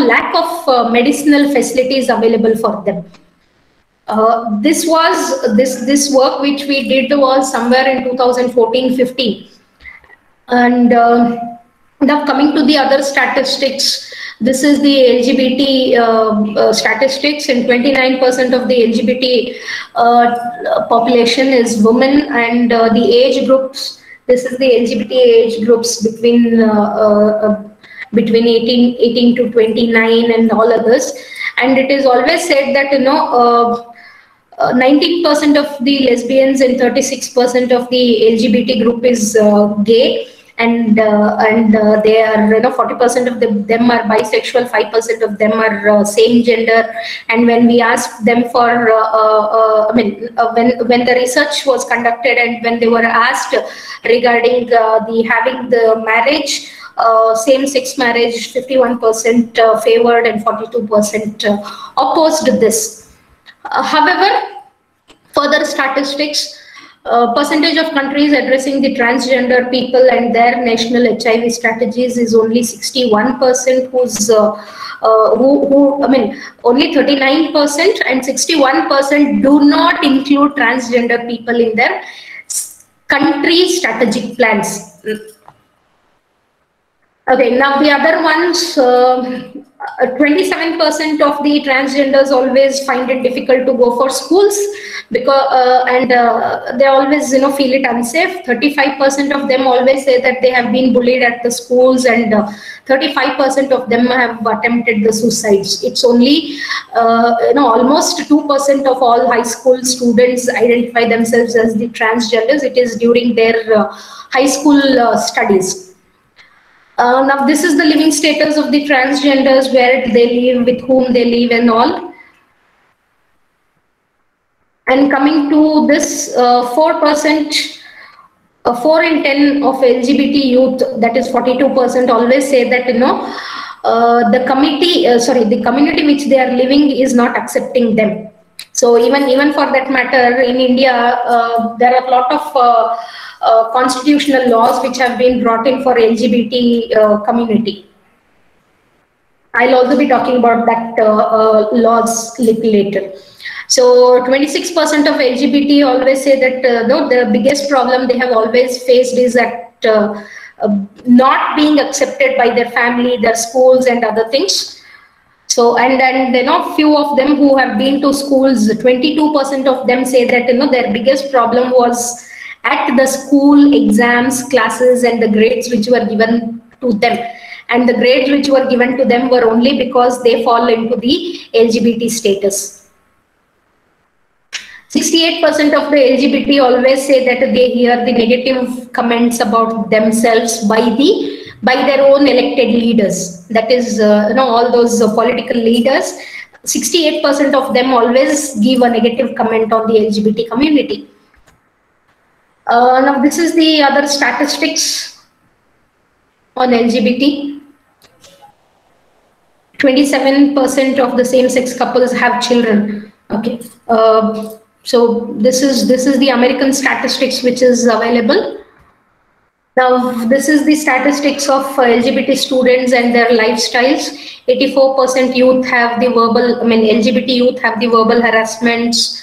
lack of medicinal facilities available for them. This work which we did was somewhere in 2014-15, and now coming to the other statistics. This is the LGBT statistics, and 29% of the LGBT population is women, and the age groups, this is the LGBT age groups between 18 to 29 and all others. And it is always said that 19% of the lesbians and 36% of the LGBT group is gay. And they are 40% of them are bisexual, 5% of them are same gender. And when we asked them for when the research was conducted and when they were asked regarding having the marriage, same-sex marriage, 51% favored and 42% opposed this. However, further statistics, percentage of countries addressing the transgender people and their national HIV strategies is only 61%, only 39% and 61% do not include transgender people in their country strategic plans. Okay, now the other ones, 27% of the transgenders always find it difficult to go for schools because they always feel it unsafe. 35% of them always say that they have been bullied at the schools, and 35% of them have attempted the suicides. It's only almost 2% of all high school students identify themselves as the transgenders. It is during their high school studies. Now this is the living status of the transgenders, where they live, with whom they live and all. And coming to this, 4%, 4 in 10 of LGBT youth, that is 42%, always say that the community which they are living is not accepting them. So even for that matter, in India, there are a lot of constitutional laws which have been brought in for LGBT community. I'll also be talking about that laws little later. So 26% of LGBT always say that the biggest problem they have always faced is that not being accepted by their family, their schools and other things. So and few of them who have been to schools, 22% of them say that their biggest problem was at the school exams, classes and the grades which were given to them. And the grades which were given to them were only because they fall into the LGBT status. 68% of the LGBT always say that they hear the negative comments about themselves by their own elected leaders. That is, all those political leaders. 68% of them always give a negative comment on the LGBT community. Now this is the other statistics on LGBT. 27% of the same-sex couples have children. Okay, so this is the American statistics which is available. Now this is the statistics of LGBT students and their lifestyles. 84% youth have the LGBT youth have the verbal harassments.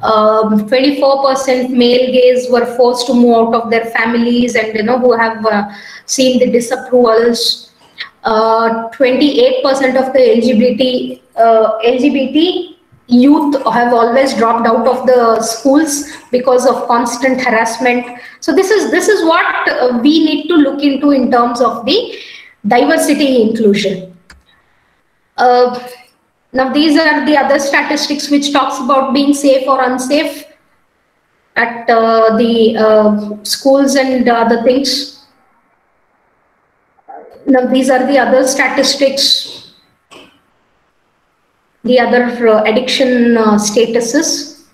24% male gays were forced to move out of their families and who have seen the disapprovals. 28% of the LGBT youth have always dropped out of the schools because of constant harassment. So this is what we need to look into in terms of the diversity inclusion. Now these are the other statistics which talks about being safe or unsafe at the schools and other things. Now these are the other statistics, the other addiction statuses.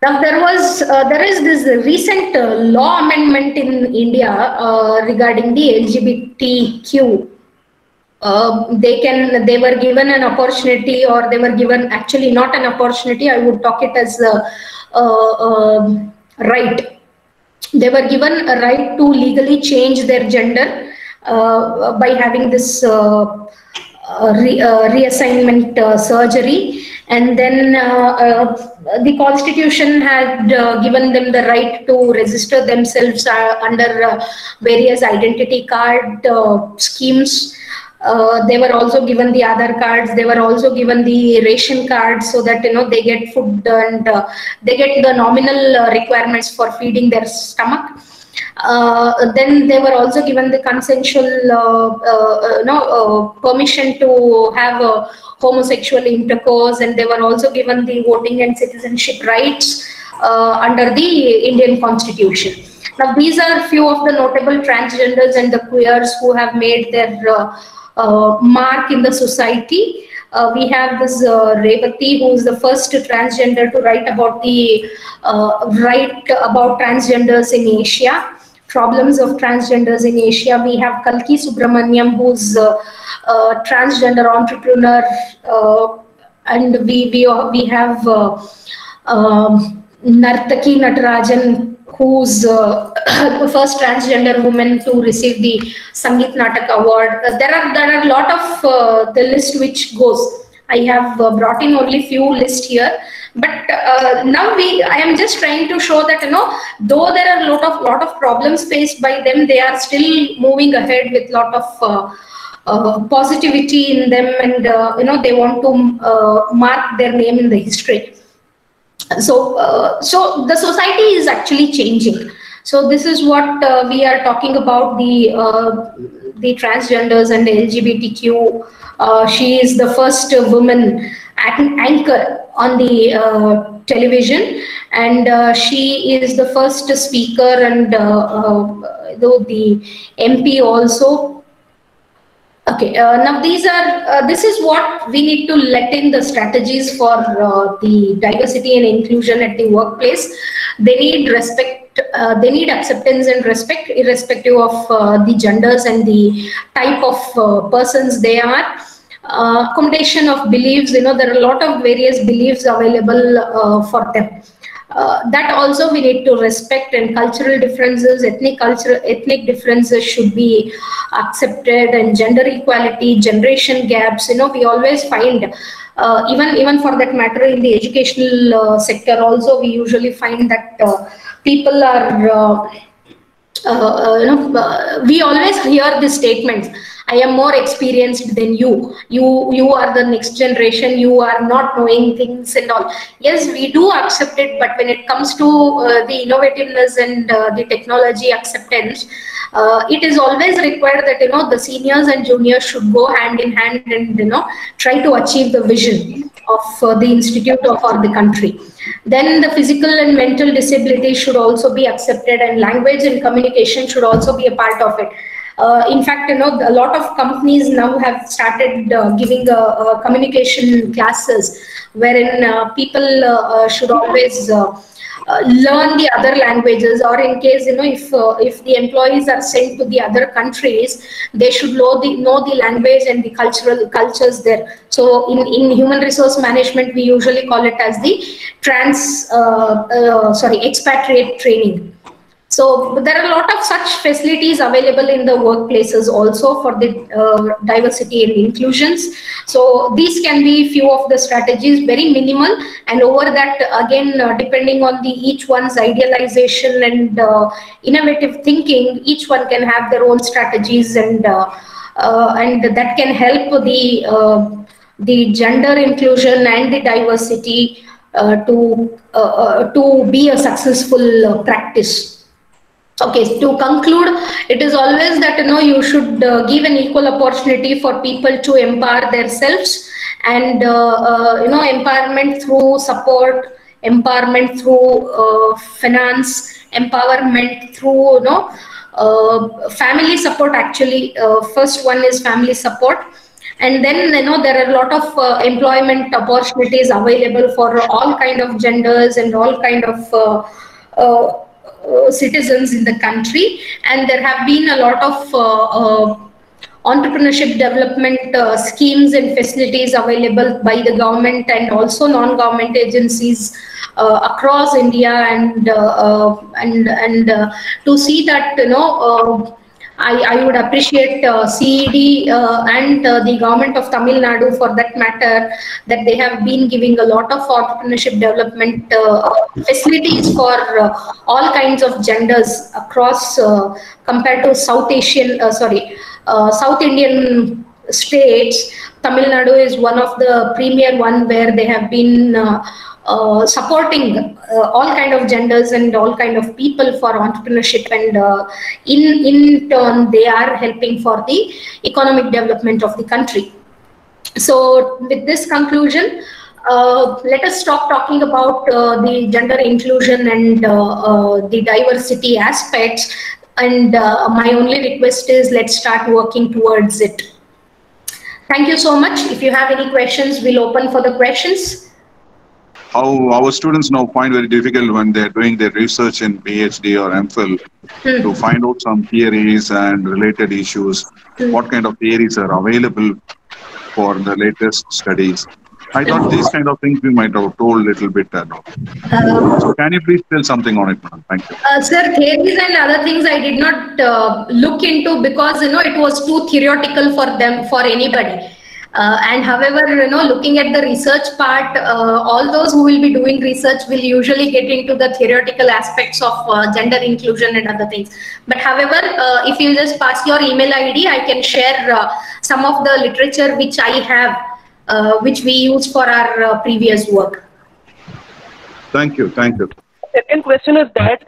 Now there is this recent law amendment in India regarding the LGBTQ. They were given an opportunity, or they were given, actually not an opportunity, I would talk it as a right. They were given a right to legally change their gender by having this reassignment surgery. And then the constitution had given them the right to register themselves under various identity card schemes. They were also given the Aadhaar cards. They were also given the ration cards, so that they get food and they get the nominal requirements for feeding their stomach. Then they were also given the consensual permission to have homosexual intercourse, and they were also given the voting and citizenship rights under the Indian Constitution. Now these are few of the notable transgenders and the queers who have made their mark in the society. We have this Revati, who is the first transgender to write about the transgenders in Asia, problems of transgenders in Asia. We have Kalki Subramaniam, who's a transgender entrepreneur, and we have Nartaki Natarajan, who's the first transgender woman to receive the Sangeet Natak Award. There are a lot of the list which goes. I have brought in only few list here, but now I am just trying to show that though there are lot of problems faced by them, they are still moving ahead with lot of positivity in them, and they want to mark their name in the history. So the society is actually changing. So this is what we are talking about, the transgenders and the LGBTQ. She is the first woman anchor on the television, and she is the first speaker, and though the MP also. Okay, now this is what we need to let in the strategies for the diversity and inclusion at the workplace. They need respect, they need acceptance and respect, irrespective of the genders and the type of persons they are. Accommodation of beliefs, there are a lot of various beliefs available for them. That also we need to respect, and cultural differences, ethnic differences should be accepted, and gender equality, generation gaps. We always find, even for that matter, in the educational sector also, we usually find that people are, we always hear these statements. I am more experienced than you. You are the next generation. You are not knowing things and all. Yes, we do accept it, but when it comes to the innovativeness and the technology acceptance, it is always required that the seniors and juniors should go hand in hand and try to achieve the vision of the institute or the country. Then the physical and mental disability should also be accepted, and language and communication should also be a part of it. In fact, a lot of companies now have started giving communication classes, wherein people should always learn the other languages, or in case if the employees are sent to the other countries, they should know the language and the cultures there. So in human resource management, we usually call it as the expatriate training. So there are a lot of such facilities available in the workplaces also for the diversity and inclusions. So these can be few of the strategies, very minimal, and over that again, depending on each one's idealization and innovative thinking, each one can have their own strategies, and that can help the gender inclusion and the diversity to be a successful practice. Okay, to conclude, it is always that you should give an equal opportunity for people to empower themselves, and empowerment through support, empowerment through finance, empowerment through family support. Actually, first one is family support, and then there are a lot of employment opportunities available for all kind of genders and all kind of citizens in the country, and there have been a lot of entrepreneurship development schemes and facilities available by the government and also non-government agencies across India, and to see that I would appreciate CED and the government of Tamil Nadu, for that matter, that they have been giving a lot of entrepreneurship development facilities for all kinds of genders across, compared to South Indian states. Tamil Nadu is one of the premier one where they have been supporting all kind of genders and all kind of people for entrepreneurship, and in turn they are helping for the economic development of the country. So with this conclusion, let us stop talking about the gender inclusion and the diversity aspects, and my only request is, let's start working towards it. Thank you so much. If you have any questions, we'll open for the questions. How our students now find very difficult when they're doing their research in PhD or MPhil to find out some theories and related issues. What kind of theories are available for the latest studies? I thought these kind of things we might have told a little bit. So can you please tell something on it, madam? Thank you. Sir, theories and other things I did not look into because it was too theoretical for them, for anybody. And however, looking at the research part, all those who will be doing research will usually get into the theoretical aspects of gender inclusion and other things. But however, if you just pass your email ID, I can share some of the literature which I have, which we use for our previous work. Thank you. Thank you. Second question is that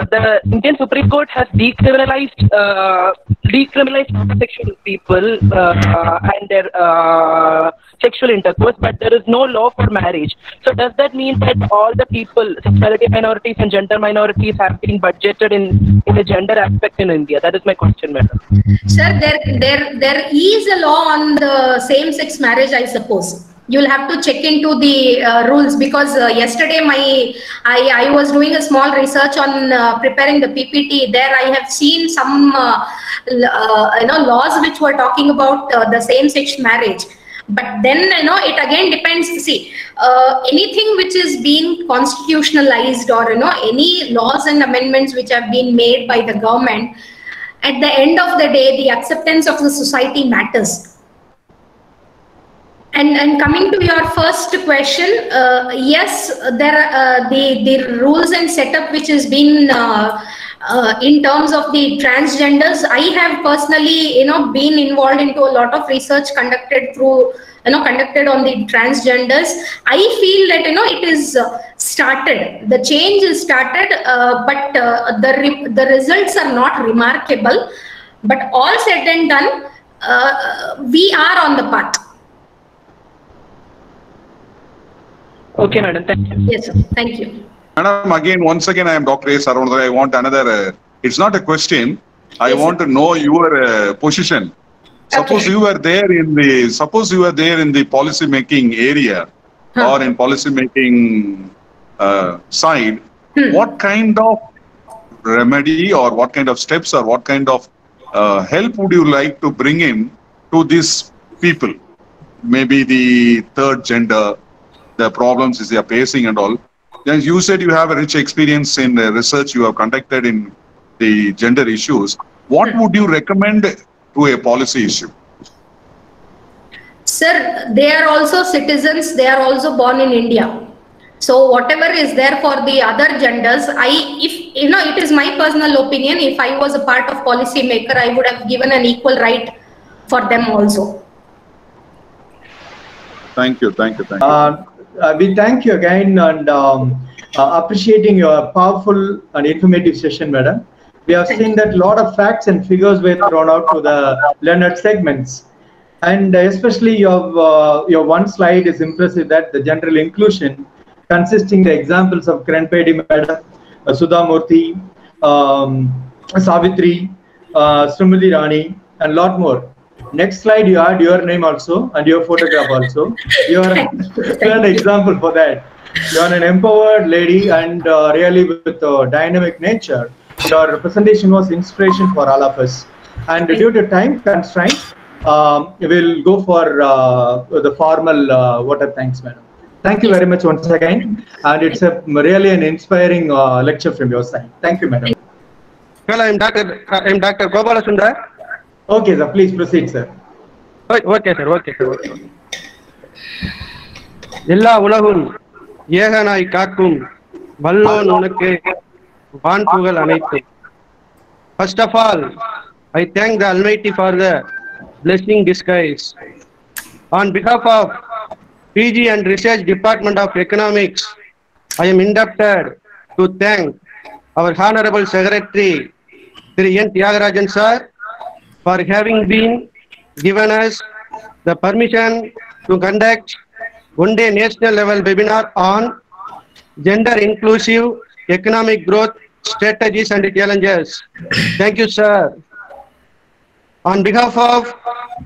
the Indian Supreme Court has decriminalized homosexual people and their sexual intercourse, but there is no law for marriage. So does that mean that all the people, sexuality minorities and gender minorities, have been budgeted in the gender aspect in India? That is my question, madam. Sir, there is a law on the same-sex marriage, I suppose. You'll have to check into the rules because yesterday I was doing a small research on preparing the PPT. There I have seen some laws which were talking about the same-sex marriage. But then it again depends. See, anything which is being constitutionalized or any laws and amendments which have been made by the government, at the end of the day, the acceptance of the society matters. And coming to your first question, yes, there are the rules and setup which has been in terms of the transgenders. I have personally, been involved into a lot of research conducted through, conducted on the transgenders. I feel that it is started. The change is started, but the results are not remarkable. But all said and done, we are on the path. Okay, madam. Thank you. Yes, sir. Thank you. Madam, once again, I am Dr. A. Saravanadan. I want another, it's not a question. I want to know your position. Suppose you were there in the policy making area or in policy making side, what kind of remedy or what kind of steps or what kind of help would you like to bring in to these people? Maybe the third gender, the problems is they are facing and all. Then you said you have a rich experience in research you have conducted in the gender issues. What would you recommend to a policy issue? Sir, they are also citizens. They are also born in India. So whatever is there for the other genders, it is my personal opinion. If I was a part of policy maker, I would have given an equal right for them also. Thank you. Thank you. Thank you. We thank you again and appreciating your powerful and informative session, madam. We have seen that a lot of facts and figures were thrown out to the learned segments. And especially your one slide is impressive, that the general inclusion consisting the examples of Kiran Pedi madam, Sudha Murthy, Savitri, Srimati Rani, and lot more. Next slide, you add your name also and your photograph also. You are an example for that. You are an empowered lady and really with dynamic nature. Your representation was inspiration for all of us. And due to time constraints, we'll go for the formal vote of thanks, madam. Thank you very much once again. And it's really an inspiring lecture from your side. Thank you, madam. Well, I am Dr. Gopala Sundar. Okay, sir. Please proceed, sir. Okay, sir. Okay, sir. Okay. எல்லா உலகும் ஏகனாய் காக்கும் வல்லோன் உனக்கு வான்புகள் அனைத்து. First of all, I thank the Almighty for the blessing disguise. On behalf of PG and Research Department of Economics, I am indebted to thank our Honorable Secretary, Sri N. Tyagarajan sir, for having been given us the permission to conduct one-day national level webinar on gender inclusive economic growth strategies and challenges. Thank you, sir. On behalf of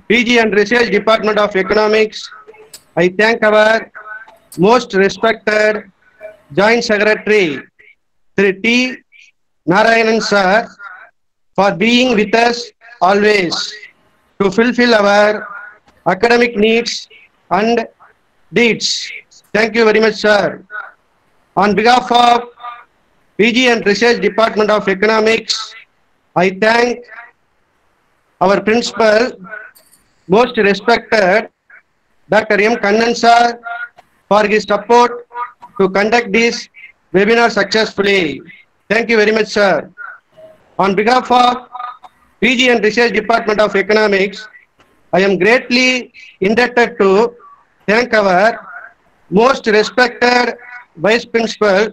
PG and Research Department of Economics, I thank our most respected Joint Secretary, Sri T. Narayanan sir, for being with us always to fulfill our academic needs and deeds. Thank you very much, sir. On behalf of PG and Research Department of Economics, I thank our principal, most respected Dr. M. Kannan sir, for his support to conduct this webinar successfully. Thank you very much, sir. On behalf of PG and Research Department of Economics, I am greatly indebted to thank our most respected Vice Principal,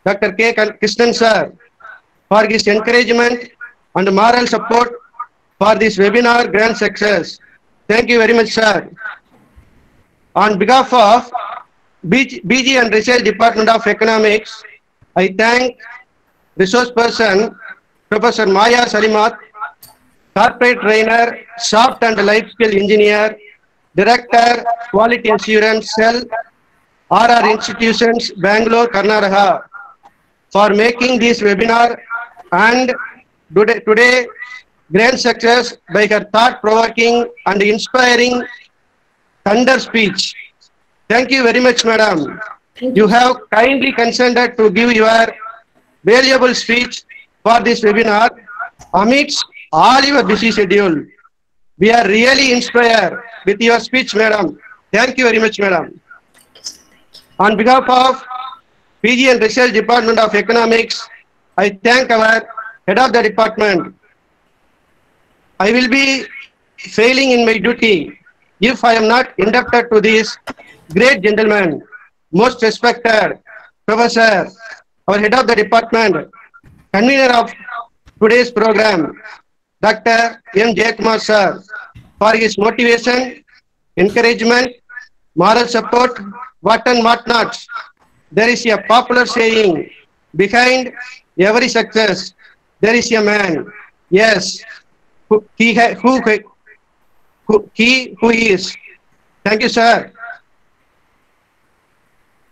Dr. K. Krishnan sir, for his encouragement and moral support for this webinar grand success. Thank you very much, sir. On behalf of BG and Research Department of Economics, I thank resource person, Professor Maya Salimat, corporate trainer, soft and life skill engineer, Director, Quality Assurance Cell, RR Institutions, Bangalore, Karnataka, for making this webinar and today grand success by her thought-provoking and inspiring thunder speech. Thank you very much, madam. You have kindly consented to give your valuable speech for this webinar amidst all your busy schedule. We are really inspired with your speech, madam. Thank you very much, madam. On behalf of PG and Research Department of Economics, I thank our head of the department. I will be failing in my duty if I am not indebted to this great gentleman, most respected Professor, our head of the department, convener of today's program, Dr. M. Jayakumar sir, for his motivation, encouragement, moral support, what and what not. There is a popular saying, behind every success, there is a man. Yes, he who is. Thank you, sir.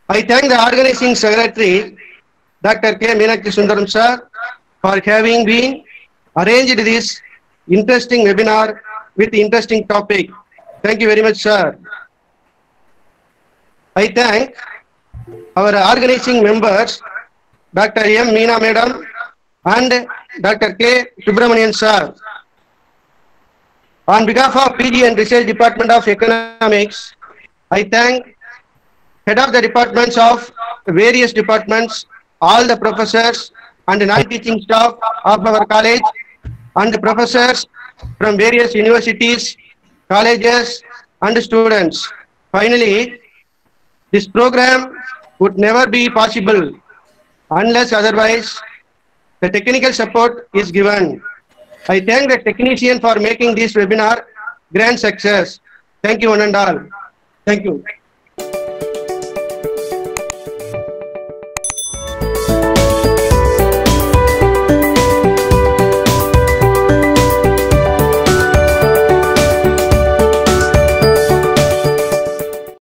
I thank the organizing secretary, Dr. K. Meenakshi Sundaram sir, for having been arranged this interesting webinar with interesting topic. Thank you very much, sir. I thank our organizing members, Dr. M. Meena madam and Dr. K. Subramanian sir. On behalf of PG and Research Department of Economics, I thank head of the departments of various departments, all the professors and non-teaching staff of our college, and professors from various universities, colleges, and students. Finally, this program would never be possible unless otherwise the technical support is given. I thank the technician for making this webinar grand success. Thank you one and all. Thank you.